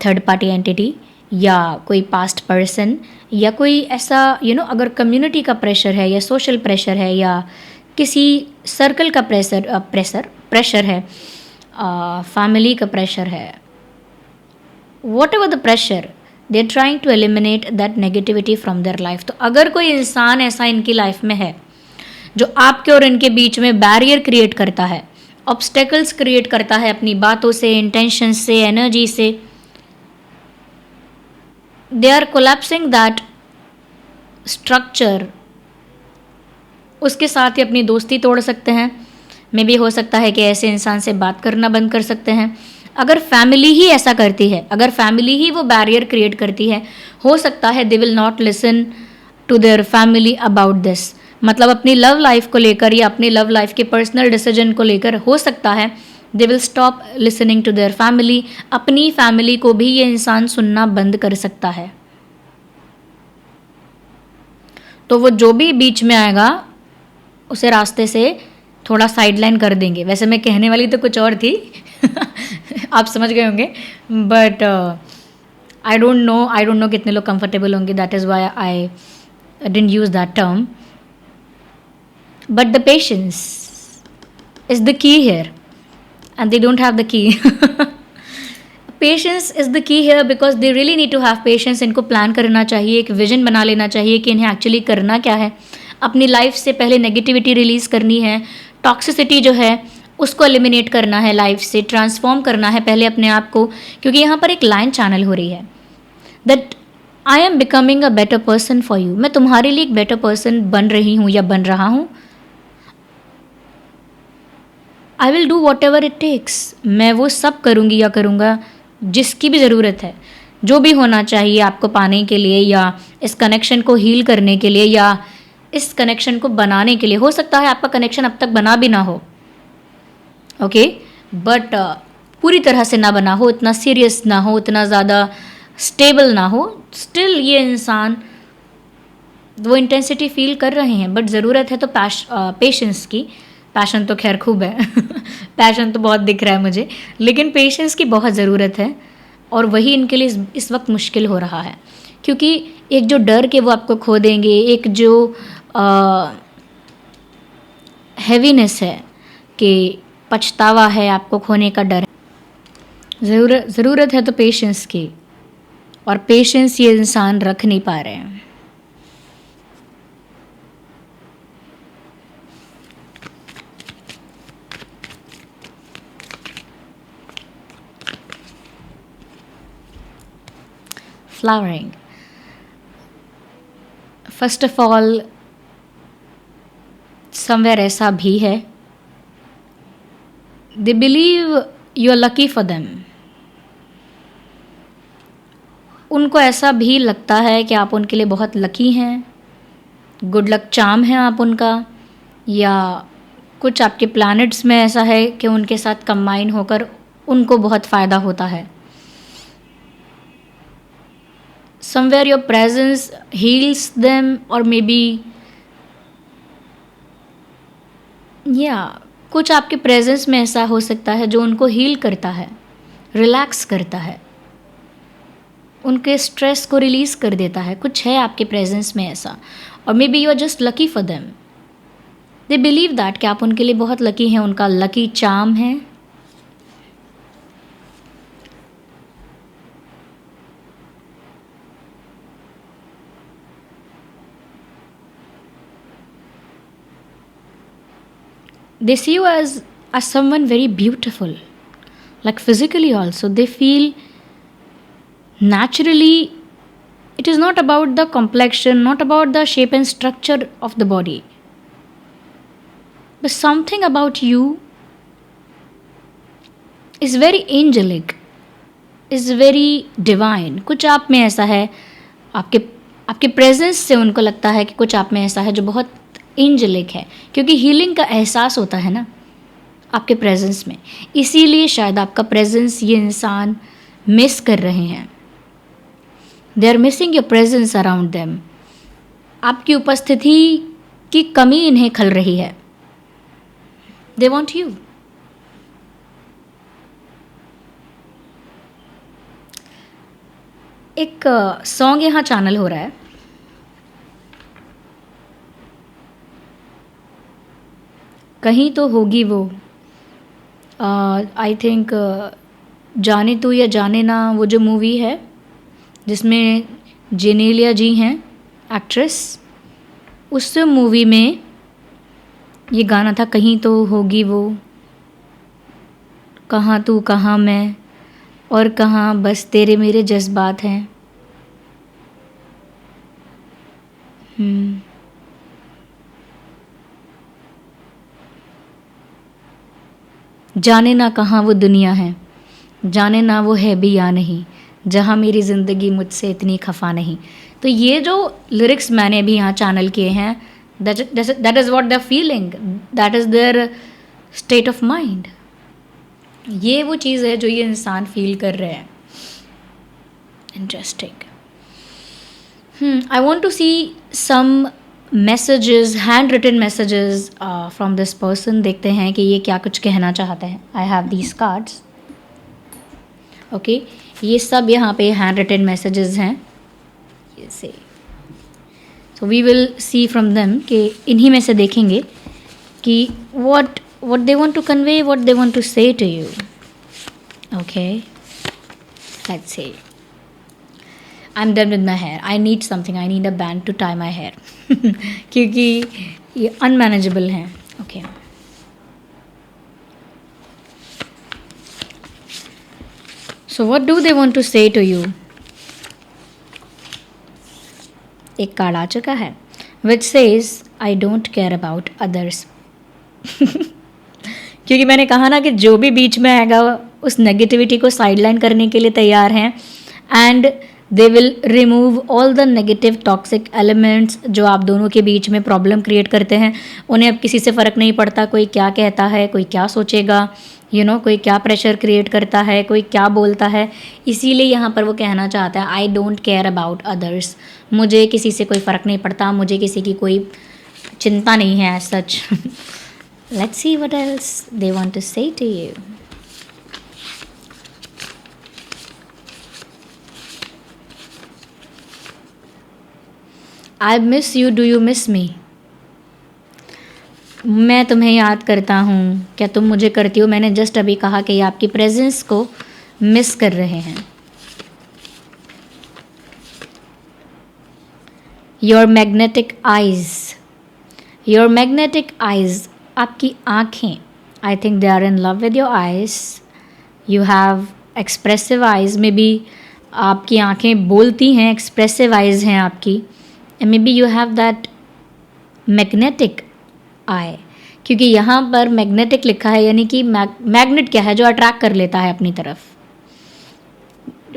थर्ड पार्टी एंटिटी, या कोई पास्ट पर्सन, या कोई ऐसा अगर कम्युनिटी का प्रेशर है, या सोशल प्रेशर है, या किसी सर्कल का प्रेशर है, फैमिली का प्रेशर है, whatever the pressure, they are trying to eliminate that negativity from their life. तो अगर कोई इंसान ऐसा इनकी लाइफ में है जो आपके और इनके बीच में बैरियर क्रिएट करता है, ऑब्स्टेकल्स क्रिएट करता है अपनी बातों से, इंटेंशन से, एनर्जी से, they are collapsing that structure. उसके साथ ही अपनी दोस्ती तोड़ सकते हैं. मे भी हो सकता है कि ऐसे इंसान से बात करना बंद कर सकते हैं. अगर फैमिली ही ऐसा करती है, अगर फैमिली ही वो बैरियर क्रिएट करती है, हो सकता है they will not listen to their family about this. मतलब अपनी लव लाइफ को लेकर या अपनी लव लाइफ के पर्सनल डिसीजन को लेकर हो सकता है they will stop listening to their family. अपनी फैमिली को भी ये इंसान सुनना बंद कर सकता है. तो वो जो भी बीच में आएगा उसे रास्ते से थोड़ा साइडलाइन कर देंगे. वैसे मैं कहने वाली तो कुछ और थी आप समझ गए होंगे, बट आई डोंट नो कितने लोग कंफर्टेबल होंगे. That is why I didn't use that term. But the patience is the key here, and they don't have the key. Patience is the key here because they really need to have patience. इनको plan करना चाहिए, एक vision बना लेना चाहिए कि इन्हें actually करना क्या है. अपनी लाइफ से पहले नेगेटिविटी रिलीज़ करनी है, टॉक्सिसिटी जो है उसको एलिमिनेट करना है, लाइफ से ट्रांसफॉर्म करना है पहले अपने आप को. क्योंकि यहाँ पर एक लाइन चैनल हो रही है that I am becoming a better person for you. मैं तुम्हारे लिए एक बेटर पर्सन बन रही हूँ या बन रहा हूँ. I will do whatever it takes. मैं वो सब करूँगी या करूँगा जिसकी भी ज़रूरत है, जो भी होना चाहिए आपको पाने के लिए, या इस कनेक्शन को हील करने के लिए, या इस कनेक्शन को बनाने के लिए. हो सकता है आपका कनेक्शन अब तक बना भी ना हो, ओके, बट पूरी तरह से ना बना हो, इतना सीरियस ना हो, इतना ज़्यादा स्टेबल ना हो. स्टिल ये इंसान वो इंटेंसिटी फील कर रहे हैं, बट ज़रूरत है तो पेशेंस की. पैशन तो खैर खूब है पैशन तो बहुत दिख रहा है मुझे, लेकिन पेशेंस की बहुत ज़रूरत है. और वही इनके लिए इस वक्त मुश्किल हो रहा है, क्योंकि एक जो डर के वो आपको खो देंगे, एक जो हैवीनेस है कि पछतावा है, आपको खोने का डर है. ज़रूरत है तो पेशेंस की, और पेशेंस ये इंसान रख नहीं पा रहे हैं. Flowering, first of all somewhere ऐसा भी है, they believe you are lucky for them. उनको ऐसा भी लगता है कि आप उनके लिए बहुत लकी हैं, गुड लक चार्म है आप उनका, या कुछ आपके प्लैनेट्स में ऐसा है कि उनके साथ कंबाइन होकर उनको बहुत फ़ायदा होता है. somewhere your presence heals them, or maybe कुछ आपके प्रेजेंस में ऐसा हो सकता है जो उनको हील करता है, रिलैक्स करता है, उनके स्ट्रेस को रिलीज़ कर देता है. कुछ है आपके प्रेजेंस में ऐसा, और maybe you are just lucky for them. They believe that कि आप उनके लिए बहुत लकी हैं, उनका लकी चार्म है. They see you as someone very beautiful, like physically also. They feel naturally. It is not about the complexion, not about the shape and structure of the body, but something about you is very angelic, is very divine. कुछ आप में ऐसा है, आपके आपके presence से उनको लगता है कि कुछ आप में ऐसा है जो बहुत एंजेलिक है, क्योंकि हीलिंग का एहसास होता है ना आपके प्रेजेंस में. इसीलिए शायद आपका प्रेजेंस ये इंसान मिस कर रहे हैं. They are missing your presence around them. आपकी उपस्थिति की कमी इन्हें खल रही है. They want you. एक सॉन्ग यहाँ चैनल हो रहा है. कहीं तो होगी वो, आई थिंक जाने तू या जाने ना, वो जो मूवी है जिसमें जेनेलिया जी हैं एक्ट्रेस, उस मूवी में ये गाना था, कहीं तो होगी वो, कहाँ तू कहाँ मैं, और कहाँ बस तेरे मेरे जज्बात हैं. जाने ना कहाँ वो दुनिया है, जाने ना वो है भी या नहीं, जहाँ मेरी ज़िंदगी मुझसे इतनी खफा नहीं. तो ये जो लिरिक्स मैंने भी यहाँ चैनल किए हैं, that is what the feeling, that is there state of mind. ये वो चीज़ है जो ये इंसान फील कर रहे हैं. Interesting. I want to see some messages, hand written messages from this person. देखते हैं कि ये क्या कुछ कहना चाहते हैं. I have these cards. Okay, ये सब यहाँ पे हैंड रिटन मैसेजेस हैं. ये से so we will see from them कि इन्हीं में से देखेंगे कि what they want to convey, what they want to say to you. Okay, let's see. I'm done with my hair. I need something. I need a band to tie my hair. क्योंकि ये unmanageable है. Okay. So what do they want to say to you? एक card आ चुका है which says I don't care about others. क्योंकि मैंने कहा ना कि जो भी बीच में आएगा उस नेगेटिविटी को साइडलाइन करने के लिए तैयार हैं, and they will remove all the negative toxic elements जो आप दोनों के बीच में प्रॉब्लम क्रिएट करते हैं. उन्हें अब किसी से फ़र्क नहीं पड़ता कोई क्या कहता है, कोई क्या सोचेगा, कोई क्या प्रेशर क्रिएट करता है, कोई क्या बोलता है. इसीलिए यहाँ पर वो कहना चाहता है I don't care about others. मुझे किसी से कोई फ़र्क नहीं पड़ता, मुझे किसी की कोई चिंता नहीं है as such. Let's see what else they want to say to you. I miss you. Do you miss me? मैं तुम्हें याद करता हूँ, क्या तुम मुझे करती हो? मैंने जस्ट अभी कहा कि ये आपकी प्रेजेंस को मिस कर रहे हैं. Your magnetic eyes. Your magnetic eyes. आपकी आँखें, I think they are in love with your eyes. You have expressive eyes. Maybe आपकी आँखें बोलती हैं, एक्सप्रेसिव आइज़ हैं आपकी. And maybe you have that magnetic eye, क्योंकि यहाँ पर मैग्नेटिक लिखा है, यानी कि मैग्नेट क्या है, जो अट्रैक्ट कर लेता है अपनी तरफ.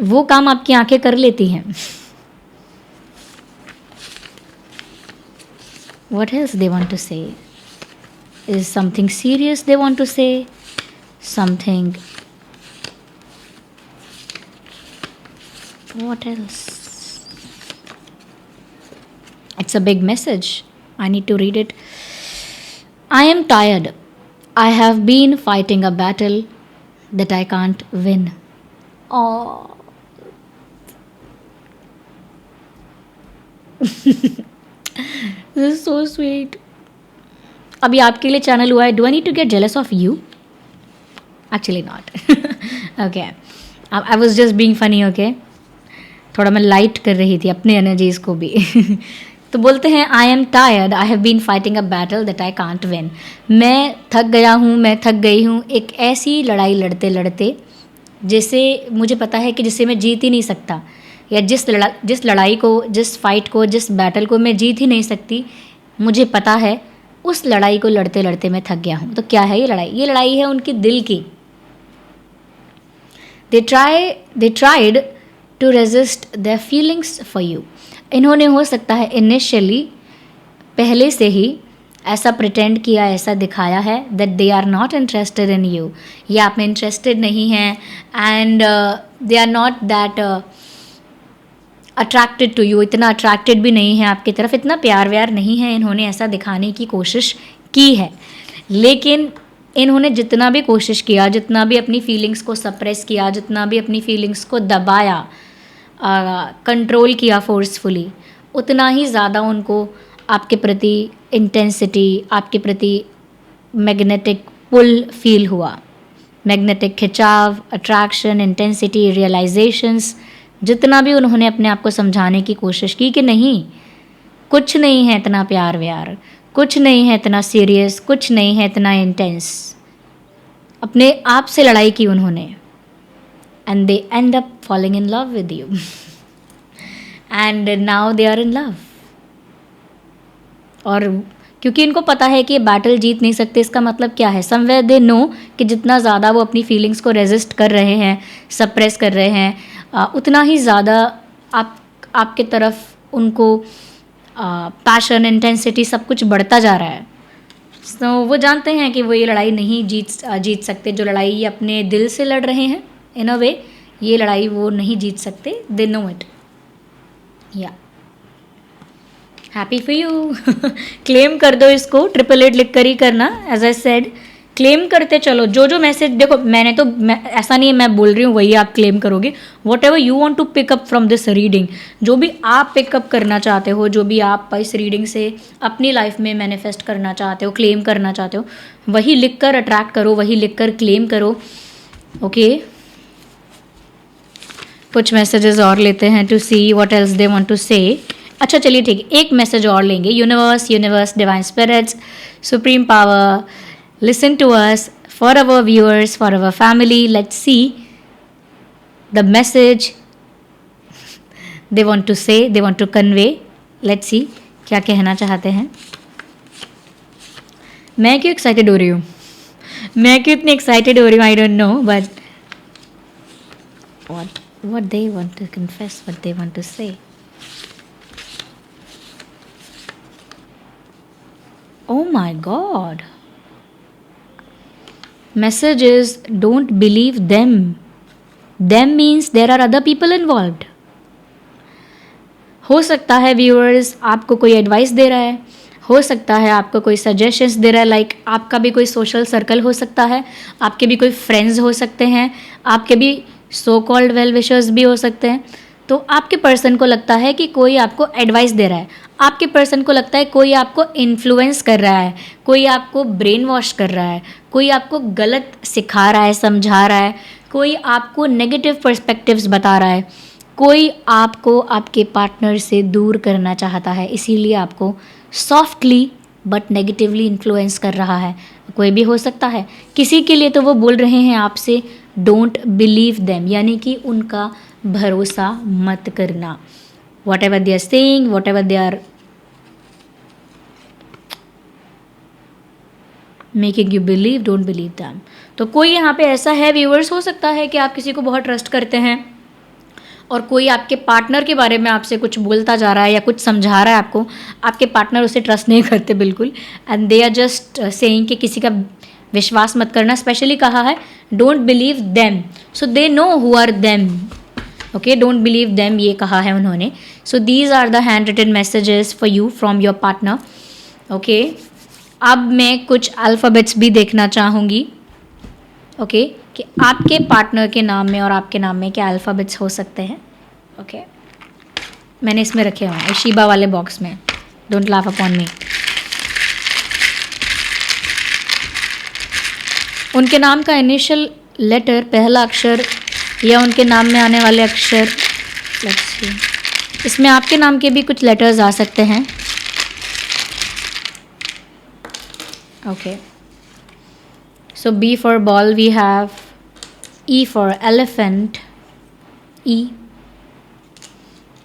वो काम आपकी आँखें कर लेती हैं. What else they want to say? Is something serious they want to say? Something. What else? It's a big message. I need to read it. I am tired. I have been fighting a battle that I can't win. Oh. This is so sweet. अभी आपके लिए channel हुआ है, do I need to get jealous of you? Actually not. Okay, I was just being funny. Okay, थोड़ा मैं light कर रही थी अपनी एनर्जीज को भी। तो बोलते हैं I am tired, I have been fighting a battle that I can't win. मैं थक गया हूँ, मैं थक गई हूँ एक ऐसी लड़ाई लड़ते लड़ते जिसे मुझे पता है कि जिसे मैं जीत ही नहीं सकता, या जिस लड़ाई को, जिस फाइट को, जिस बैटल को मैं जीत ही नहीं सकती, मुझे पता है उस लड़ाई को लड़ते लड़ते मैं थक गया हूँ। तो क्या है ये लड़ाई? ये लड़ाई है उनके दिल की। they tried to resist their feelings for you। इन्होंने हो सकता है इनिशियली, पहले से ही ऐसा प्रिटेंड किया, ऐसा दिखाया है that they are not interested in you, ये आप में इंटरेस्टेड नहीं हैं, and they are not that attracted to you, इतना अट्रैक्टेड भी नहीं है आपकी तरफ, इतना प्यार व्यार नहीं है। इन्होंने ऐसा दिखाने की कोशिश की है, लेकिन इन्होंने जितना भी कोशिश किया, जितना भी अपनी फीलिंग्स को सप्रेस किया, जितना भी अपनी फीलिंग्स को दबाया, कंट्रोल किया फोर्सफुली, उतना ही ज़्यादा उनको आपके प्रति इंटेंसिटी, आपके प्रति मैग्नेटिक पुल फील हुआ। मैग्नेटिक खिंचाव, अट्रैक्शन, इंटेंसिटी, रियलाइजेशंस, जितना भी उन्होंने अपने आप को समझाने की कोशिश की कि नहीं, कुछ नहीं है इतना प्यार व्यार, कुछ नहीं है इतना सीरियस, कुछ नहीं है इतना इंटेंस, अपने आप से लड़ाई की उन्होंने, and they end up falling in love with you, and now they are in love. और क्योंकि इनको पता है कि ये बैटल जीत नहीं सकते, इसका मतलब क्या है, समवेयर दे नो कि जितना ज़्यादा वो अपनी फीलिंग्स को रेजिस्ट कर रहे हैं, सप्रेस कर रहे हैं, उतना ही ज़्यादा आपके तरफ उनको पैशन, इंटेंसिटी, सब कुछ बढ़ता जा रहा है। तो वो जानते हैं कि वो ये लड़ाई नहीं जीत सकते, जो लड़ाई ये अपने दिल से लड़ रहे हैं, इन अ वे ये लड़ाई वो नहीं जीत सकते, दे नो इट। या हैप्पी फॉर यू। क्लेम कर दो इसको, 888 लिख कर ही करना, एज आई सेड, क्लेम करते चलो। जो मैसेज देखो, ऐसा नहीं है मैं बोल रही हूँ वही आप क्लेम करोगे। Whatever you want to pick up from this reading, जो भी आप पिकअप करना चाहते हो, जो भी आप इस रीडिंग से अपनी लाइफ में मैनिफेस्ट करना चाहते हो, क्लेम करना चाहते हो, वही लिख कर अट्रैक्ट करो, वही लिख कर क्लेम करो। ओके, कुछ मैसेजेस और लेते हैं to see what else they want to say. अच्छा चलिए ठीक है, एक मैसेज और लेंगे। Universe, divine spirits, supreme power, listen to us, for our viewers, for our family, let's see the message they want to say, they want to convey. Let's see क्या कहना चाहते हैं। मैं क्यों एक्साइटेड हो रही हूँ, मैं क्यों इतनी एक्साइटेड हो रही हूँ, आई don't no, but what they want to confess, what they want to say. Oh my God. Message is don't believe them. Them means there are other people involved. हो सकता है व्यूअर्स आपको कोई एडवाइस दे रहा है, हो सकता है आपको कोई सजेशंस दे रहा है, लाइक आपका भी कोई सोशल सर्कल हो सकता है, आपके भी कोई फ्रेंड्स हो सकते हैं, आपके भी सो कॉल्ड वेल विशर्स भी हो सकते हैं। तो आपके पर्सन को लगता है कि कोई आपको एडवाइस दे रहा है, आपके पर्सन को लगता है कोई आपको इन्फ्लुएंस कर रहा है, कोई आपको ब्रेन वॉश कर रहा है, कोई आपको गलत सिखा रहा है, समझा रहा है, कोई आपको नेगेटिव पर्सपेक्टिव्स बता रहा है, कोई आपको आपके पार्टनर से दूर करना चाहता है, इसीलिए आपको सॉफ्टली बट नेगेटिवली इन्फ्लुएंस कर रहा है। कोई भी हो सकता है, किसी के लिए तो वो बोल रहे हैं आपसे डोंट बिलीव देम, यानी कि उनका भरोसा मत करना। Whatever they are saying, whatever they are making you believe, don't believe them. तो कोई यहाँ पे ऐसा है व्यूअर्स, हो सकता है कि आप किसी को बहुत ट्रस्ट करते हैं और कोई आपके पार्टनर के बारे में आपसे कुछ बोलता जा रहा है या कुछ समझा रहा है आपको, आपके पार्टनर उसे ट्रस्ट नहीं करते बिल्कुल, and they are just saying कि किसी का विश्वास मत करना। स्पेशली कहा है don't believe them, so they know who are them. Okay, don't believe them ये कहा है उन्होंने। So these are the hand written messages for you from your partner. Okay, अब मैं कुछ अल्फ़ाबेट्स भी देखना चाहूँगी। ओके, कि आपके पार्टनर के नाम में और आपके नाम में क्या अल्फ़ाबेट्स हो सकते हैं। ओके, मैंने इसमें रखे हुए हैं शिबा वाले बॉक्स में, डोंट लाफ अपॉन मी। उनके नाम का इनिशियल लेटर, पहला अक्षर या उनके नाम में आने वाले अक्षर, लेट्स सी, इसमें आपके नाम के भी कुछ लेटर्स आ सकते हैं। Okay, so B for ball we have, E for elephant, E,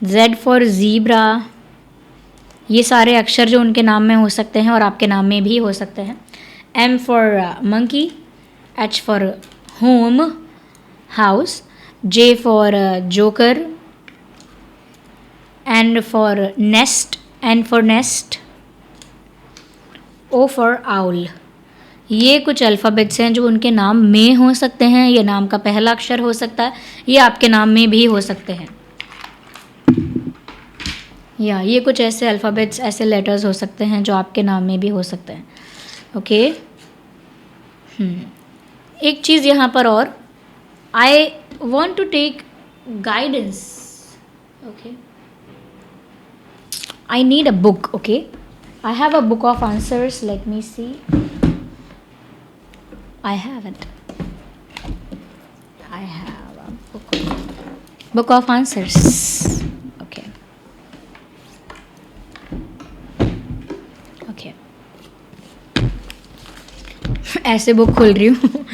Z for zebra, ये सारे अक्षर जो उनके नाम में हो सकते हैं और आपके नाम में भी हो सकते हैं। M for monkey, H for home, house, J for joker, N for nest, N for nest, O for owl। ये कुछ अल्फ़ाबेट्स हैं जो उनके नाम में हो सकते हैं, ये नाम का पहला अक्षर हो सकता है, ये आपके नाम में भी हो सकते हैं, या ये कुछ ऐसे अल्फ़ाबेट्स, ऐसे लेटर्स हो सकते हैं जो आपके नाम में भी हो सकते हैं। ओके, एक चीज़ यहाँ पर और, I want to take guidance. Okay, I need a book. Okay, I have a book of answers, let me see, I have it. I have a book of answers. Okay. Okay. ऐसे book खोल रही हूँ।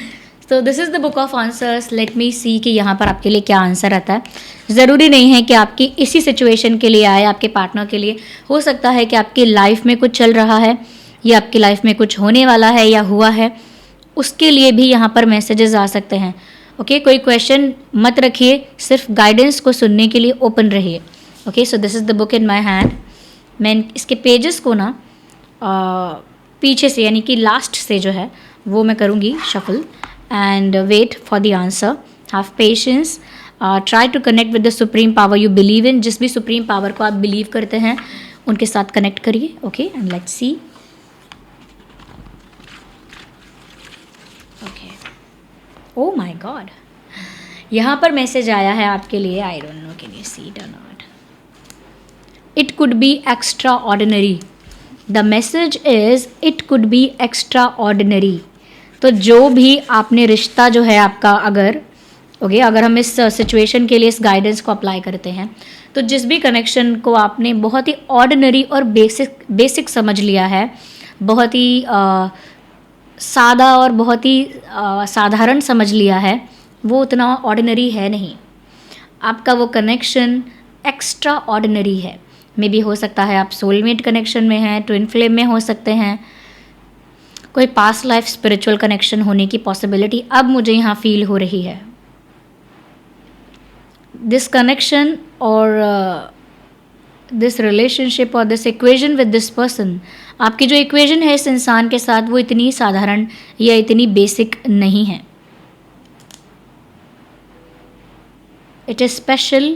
तो this is the book of answers, let me see कि यहाँ पर आपके लिए क्या आंसर आता है। ज़रूरी नहीं है कि आपकी इसी सिचुएशन के लिए आए, आपके पार्टनर के लिए हो सकता है कि आपकी लाइफ में कुछ चल रहा है या आपकी लाइफ में कुछ होने वाला है या हुआ है, उसके लिए भी यहाँ पर मैसेजेस आ सकते हैं। ओके, कोई क्वेश्चन मत रखिए, सिर्फ गाइडेंस को सुनने के लिए ओपन रहिए। Okay, so this is the book in my hand. मैं इसके पेजेस को ना पीछे से, यानी कि लास्ट से जो है वो मैं करूँगी shuffle, and wait for the answer, have patience, try to connect with the supreme power you believe in. जिस भी सुप्रीम पावर को आप बिलीव करते हैं उनके साथ कनेक्ट करिए। Okay, and let's see. Oh my God, यहाँ पर मैसेज आया है आपके लिए, I don't know can you see it और not. It could be extraordinary. The message is it could be extraordinary. तो जो भी आपने रिश्ता जो है आपका, अगर हम इस सिचुएशन के लिए इस गाइडेंस को अप्लाई करते हैं, तो जिस भी कनेक्शन को आपने बहुत ही ऑर्डिनरी और बेसिक समझ लिया है, बहुत ही सादा और बहुत ही साधारण समझ लिया है, वो उतना ऑर्डिनरी है नहीं। आपका वो कनेक्शन एक्स्ट्रा ऑर्डिनरी है। मे बी हो सकता है आप सोलमेट कनेक्शन में हैं, ट्विन फ्लेम में हो सकते हैं, कोई पास्ट लाइफ स्पिरिचुअल कनेक्शन होने की पॉसिबिलिटी अब मुझे यहाँ फील हो रही है। दिस कनेक्शन और दिस रिलेशनशिप और this equation with this person, आपकी जो इक्वेशन है इस इंसान के साथ, वो इतनी साधारण या इतनी बेसिक नहीं है। It is special,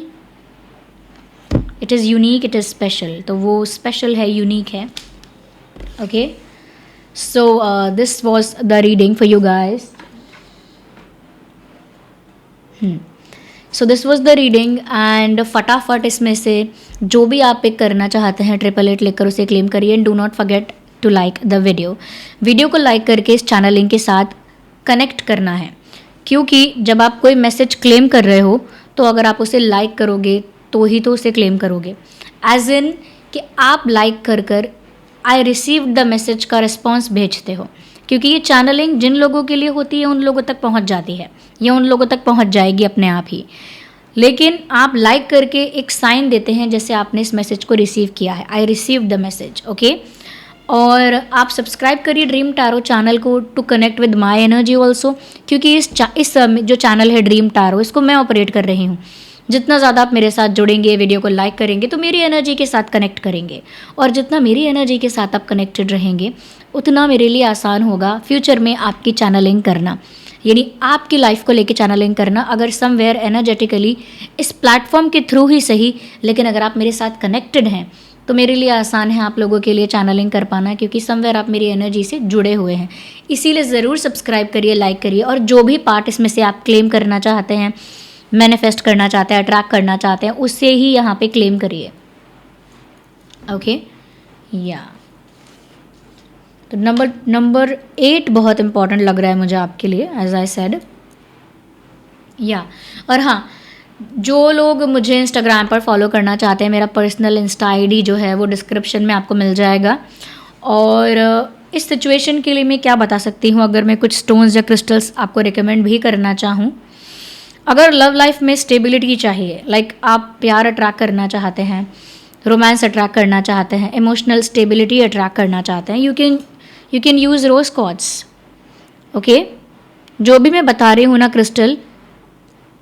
it is unique, it is special. तो वो स्पेशल है, यूनिक है। Okay, so this was the reading for you guys. So this was the reading, and फटाफट इसमें से जो भी आप पिक करना चाहते हैं 888 लिखकर उसे क्लेम करिए, and do not forget to like the video को लाइक करके इस चैनल लिंक के साथ कनेक्ट करना है, क्योंकि जब आप कोई मैसेज क्लेम कर रहे हो तो अगर आप उसे लाइक करोगे तो ही तो उसे क्लेम करोगे, एज इन कि आप लाइक कर आई रिसीव द मैसेज का रिस्पॉन्स भेजते हो, क्योंकि ये चैनलिंग जिन लोगों के लिए होती है उन लोगों तक पहुंच जाती है, या उन लोगों तक पहुंच जाएगी अपने आप ही। लेकिन आप लाइक करके एक साइन देते हैं जैसे आपने इस मैसेज को रिसीव किया है, I receive the message. Okay, और आप सब्सक्राइब करिए ड्रीम टैरो चैनल को to connect with my energy also, क्योंकि इस जो चैनल है ड्रीम टैरो, इसको मैं ऑपरेट कर रही हूँ। जितना ज़्यादा आप मेरे साथ जुड़ेंगे, वीडियो को लाइक करेंगे, तो मेरी एनर्जी के साथ कनेक्ट करेंगे, और जितना मेरी एनर्जी के साथ आप कनेक्टेड रहेंगे उतना मेरे लिए आसान होगा फ्यूचर में आपकी चैनलिंग करना, यानी आपकी लाइफ को लेके चैनलिंग करना। अगर समवेयर एनर्जेटिकली इस प्लेटफॉर्म के थ्रू ही सही, लेकिन अगर आप मेरे साथ कनेक्टेड हैं तो मेरे लिए आसान है आप लोगों के लिए चैनलिंग कर पाना, क्योंकि समवेयर आप मेरी एनर्जी से जुड़े हुए हैं। इसीलिए ज़रूर सब्सक्राइब करिए, लाइक करिए, और जो भी पार्ट इसमें से आप क्लेम करना चाहते हैं, मैनिफेस्ट करना चाहते हैं, अट्रैक्ट करना चाहते हैं, उससे ही यहाँ पे क्लेम करिए। ओके, या तो नंबर 8 बहुत इंपॉर्टेंट लग रहा है मुझे आपके लिए, एज आई सेड। या और हाँ, जो लोग मुझे इंस्टाग्राम पर फॉलो करना चाहते हैं, मेरा पर्सनल इंस्टा आईडी जो है वो डिस्क्रिप्शन में आपको मिल जाएगा। और इस सिचुएशन के लिए मैं क्या बता सकती हूँ, अगर मैं कुछ स्टोन्स या क्रिस्टल्स आपको रिकमेंड भी करना चाहूँ, अगर लव लाइफ में स्टेबिलिटी चाहिए, लाइक आप प्यार अट्रैक्ट करना चाहते हैं, रोमांस अट्रैक्ट करना चाहते हैं, इमोशनल स्टेबिलिटी अट्रैक्ट करना चाहते हैं, you can use rose quartz. Okay, जो भी मैं बता रही हूँ ना क्रिस्टल,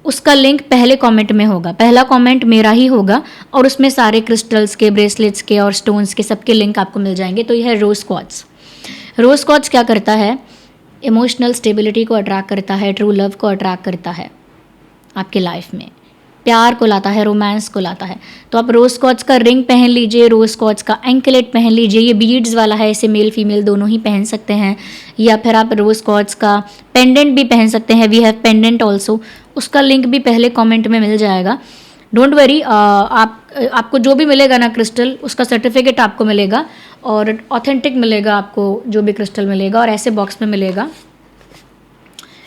उसका लिंक पहले कमेंट में होगा, पहला कमेंट मेरा ही होगा और उसमें सारे क्रिस्टल्स के, ब्रेसलेट्स के और स्टोन्स के सबके लिंक आपको मिल जाएंगे। तो यह है रोज क्वार्ट्ज। रोज क्वार्ट्ज क्या करता है, इमोशनल स्टेबिलिटी को अट्रैक्ट करता है, ट्रू लव को अट्रैक्ट करता है, आपके लाइफ में प्यार को लाता है, रोमांस को लाता है। तो आप रोज क्वार्ट्ज का रिंग पहन लीजिए, रोज क्वार्ट्ज का एंकलेट पहन लीजिए, ये बीड्स वाला है, इसे मेल फीमेल दोनों ही पहन सकते हैं। या फिर आप रोज क्वार्ट्ज का पेंडेंट भी पहन सकते हैं, वी हैव पेंडेंट ऑल्सो, उसका लिंक भी पहले कमेंट में मिल जाएगा। डोंट वरी, आपको जो भी मिलेगा ना क्रिस्टल, उसका सर्टिफिकेट आपको मिलेगा और ऑथेंटिक मिलेगा आपको, जो भी क्रिस्टल मिलेगा, और ऐसे बॉक्स में मिलेगा।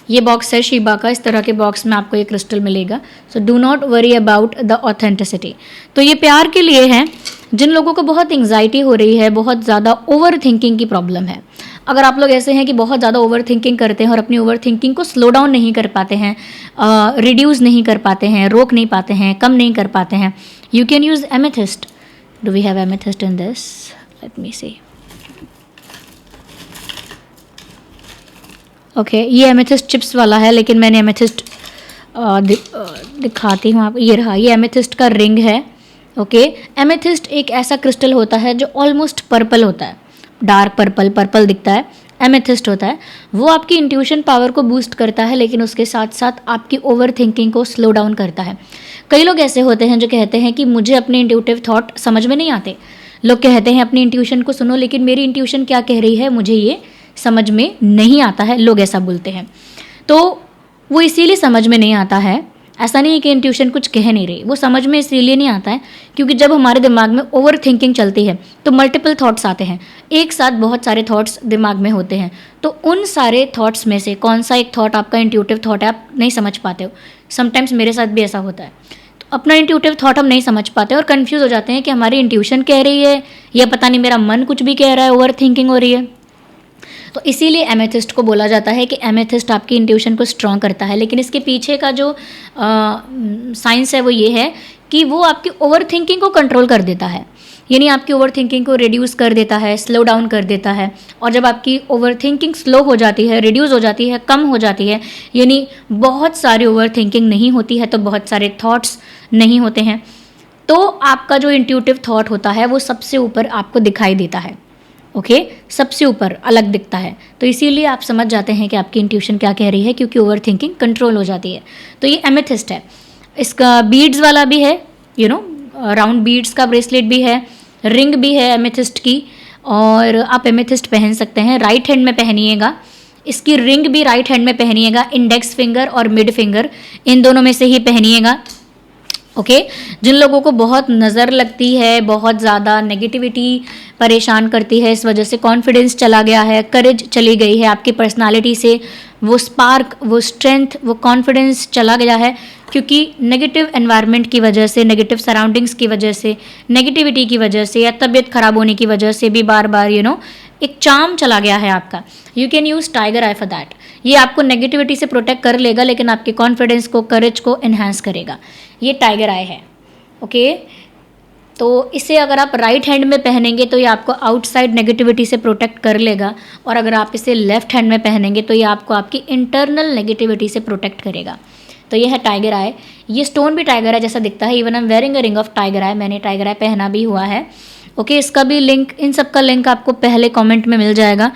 ये बॉक्स है शीबा का, इस तरह के बॉक्स में आपको ये क्रिस्टल मिलेगा। So do not worry about the authenticity. तो ये प्यार के लिए है जिन लोगों को बहुत एंग्जाइटी हो रही है, बहुत ज़्यादा ओवर थिंकिंग की प्रॉब्लम है। अगर आप लोग ऐसे हैं कि बहुत ज़्यादा ओवर थिंकिंग करते हैं और अपनी ओवर थिंकिंग को स्लो डाउन नहीं कर पाते हैं, रिड्यूस नहीं कर पाते हैं, रोक नहीं पाते हैं, कम नहीं कर पाते हैं, you can use amethyst. Do we have amethyst in this? Let me see. Okay, ये एमेथिस्ट चिप्स वाला है, लेकिन मैंने एमेथिस्ट दिखाती हूँ आप, ये रहा, ये एमेथिस्ट का रिंग है। ओके, एमेथिस्ट एक ऐसा क्रिस्टल होता है जो ऑलमोस्ट पर्पल होता है, डार्क पर्पल दिखता है, एमेथिस्ट होता है। वो आपकी इंट्यूशन पावर को बूस्ट करता है, लेकिन उसके साथ साथ आपकी ओवर थिंकिंग को स्लो डाउन करता है। कई लोग ऐसे होते हैं जो कहते हैं कि मुझे अपने इंट्यूटिव थॉट समझ में नहीं आते। लोग कहते हैं अपनी इंट्यूशन को सुनो, लेकिन मेरी इंट्यूशन क्या कह रही है मुझे ये समझ में नहीं आता है, लोग ऐसा बोलते हैं। तो वो इसीलिए समझ में नहीं आता है, ऐसा नहीं है कि इंट्यूशन कुछ कह नहीं रही, वो समझ में इसीलिए नहीं आता है क्योंकि जब हमारे दिमाग में ओवर थिंकिंग चलती है तो मल्टीपल थॉट्स आते हैं, एक साथ बहुत सारे थॉट्स दिमाग में होते हैं। तो उन सारे थॉट्स में से कौन सा एक थॉट आपका इंट्यूटिव थॉट है, आप नहीं समझ पाते हो। समटाइम्स मेरे साथ भी ऐसा होता है। तो अपना इंट्यूटिव थॉट हम नहीं समझ पाते और कन्फ्यूज़ हो जाते हैं कि हमारी इंट्यूशन कह रही है या पता नहीं मेरा मन कुछ भी कह रहा है, ओवर थिंकिंग हो रही है। तो इसीलिए एमेथिस्ट को बोला जाता है कि एमेथिस्ट आपकी इंट्यूशन को स्ट्रॉन्ग करता है। लेकिन इसके पीछे का जो साइंस है वो ये है कि वो आपकी ओवर थिंकिंग को कंट्रोल कर देता है, यानी आपकी ओवर थिंकिंग को रिड्यूस कर देता है, स्लो डाउन कर देता है। और जब आपकी ओवर थिंकिंग स्लो हो जाती है, रिड्यूस हो जाती है, कम हो जाती है, यानी बहुत सारी ओवर थिंकिंग नहीं होती है, तो बहुत सारे थॉट्स नहीं होते हैं, तो आपका जो इंट्यूटिव थॉट होता है वो सबसे ऊपर आपको दिखाई देता है। ओके, सबसे ऊपर अलग दिखता है। तो इसीलिए आप समझ जाते हैं कि आपकी इंट्यूशन क्या कह रही है, क्योंकि ओवर थिंकिंग कंट्रोल हो जाती है। तो ये एमेथिस्ट है। इसका बीड्स वाला भी है, राउंड बीड्स का ब्रेसलेट भी है, रिंग भी है एमेथिस्ट की, और आप एमेथिस्ट पहन सकते हैं। राइट हैंड में पहनिएगा, इसकी रिंग भी राइट हैंड में पहनिएगा, इंडेक्स फिंगर और मिड फिंगर इन दोनों में से ही पहनिएगा। ओके, जिन लोगों को बहुत नज़र लगती है, बहुत ज़्यादा नेगेटिविटी परेशान करती है, इस वजह से कॉन्फिडेंस चला गया है, करेज चली गई है, आपकी पर्सनालिटी से वो स्पार्क, वो स्ट्रेंथ, वो कॉन्फिडेंस चला गया है, क्योंकि नेगेटिव एनवायरनमेंट की वजह से, नेगेटिव सराउंडिंग्स की वजह से, नेगेटिविटी की वजह से या तबीयत खराब होने की वजह से भी बार बार एक चार्म चला गया है आपका। You can use tiger I for that. ये आपको नेगेटिविटी से प्रोटेक्ट कर लेगा, लेकिन आपके कॉन्फिडेंस को, करेज को इन्हांस करेगा। ये टाइगर आई है। ओके, तो इसे अगर आप राइट हैंड में पहनेंगे तो ये आपको आउटसाइड नेगेटिविटी से प्रोटेक्ट कर लेगा, और अगर आप इसे लेफ्ट हैंड में पहनेंगे तो ये आपको आपकी इंटरनल नेगेटिविटी से प्रोटेक्ट करेगा। तो ये है टाइगर आई। ये स्टोन भी टाइगर आई जैसा दिखता है। Even I am wearing a ring of tiger eye, मैंने टाइगर आई पहना भी हुआ है। ओके, इसका भी लिंक, इन सब का लिंक आपको पहले कमेंट में मिल जाएगा।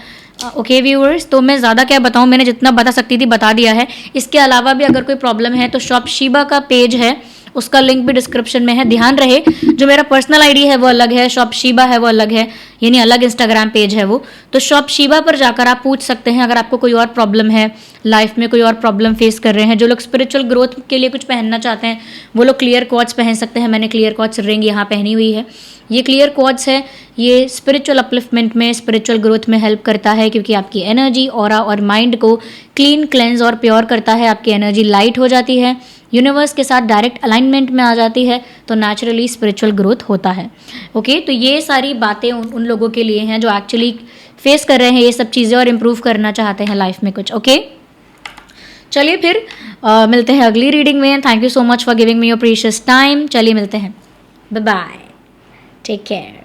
ओके व्यूअर्स, तो मैं ज़्यादा क्या बताऊँ, मैंने जितना बता सकती थी बता दिया है। इसके अलावा भी अगर कोई प्रॉब्लम है तो शॉप शीबा का पेज है, उसका लिंक भी डिस्क्रिप्शन में है। ध्यान रहे जो मेरा पर्सनल आईडी है वो अलग है, शॉप शीबा है वो अलग है, यानी अलग इंस्टाग्राम पेज है वो। तो शॉप शीबा पर जाकर आप पूछ सकते हैं अगर आपको कोई और प्रॉब्लम है, लाइफ में कोई और प्रॉब्लम फेस कर रहे हैं। जो लोग स्पिरिचुअल ग्रोथ के लिए कुछ पहनना चाहते हैं वो लोग क्लियर क्वार्ट्ज पहन सकते हैं। मैंने क्लियर क्वार्ट्ज रिंग यहाँ पहनी हुई है। ये क्लियर क्वार्ट्ज है, ये स्पिरिचुअल अपलिफ्टमेंट में, स्पिरिचुअल ग्रोथ में हेल्प करता है, क्योंकि आपकी एनर्जी, ऑरा और माइंड को क्लीन, क्लेंज और प्योर करता है। आपकी एनर्जी लाइट हो जाती है, यूनिवर्स के साथ डायरेक्ट अलाइनमेंट में आ जाती है, तो नेचुरली स्पिरिचुअल ग्रोथ होता है। ओके, तो ये सारी बातें उन लोगों के लिए हैं जो एक्चुअली फेस कर रहे हैं ये सब चीज़ें और इम्प्रूव करना चाहते हैं लाइफ में कुछ। ओके, चलिए फिर मिलते हैं अगली रीडिंग में। Thank you so much for giving me your precious time. चलिए मिलते हैं, बाय बाय, टेक केयर।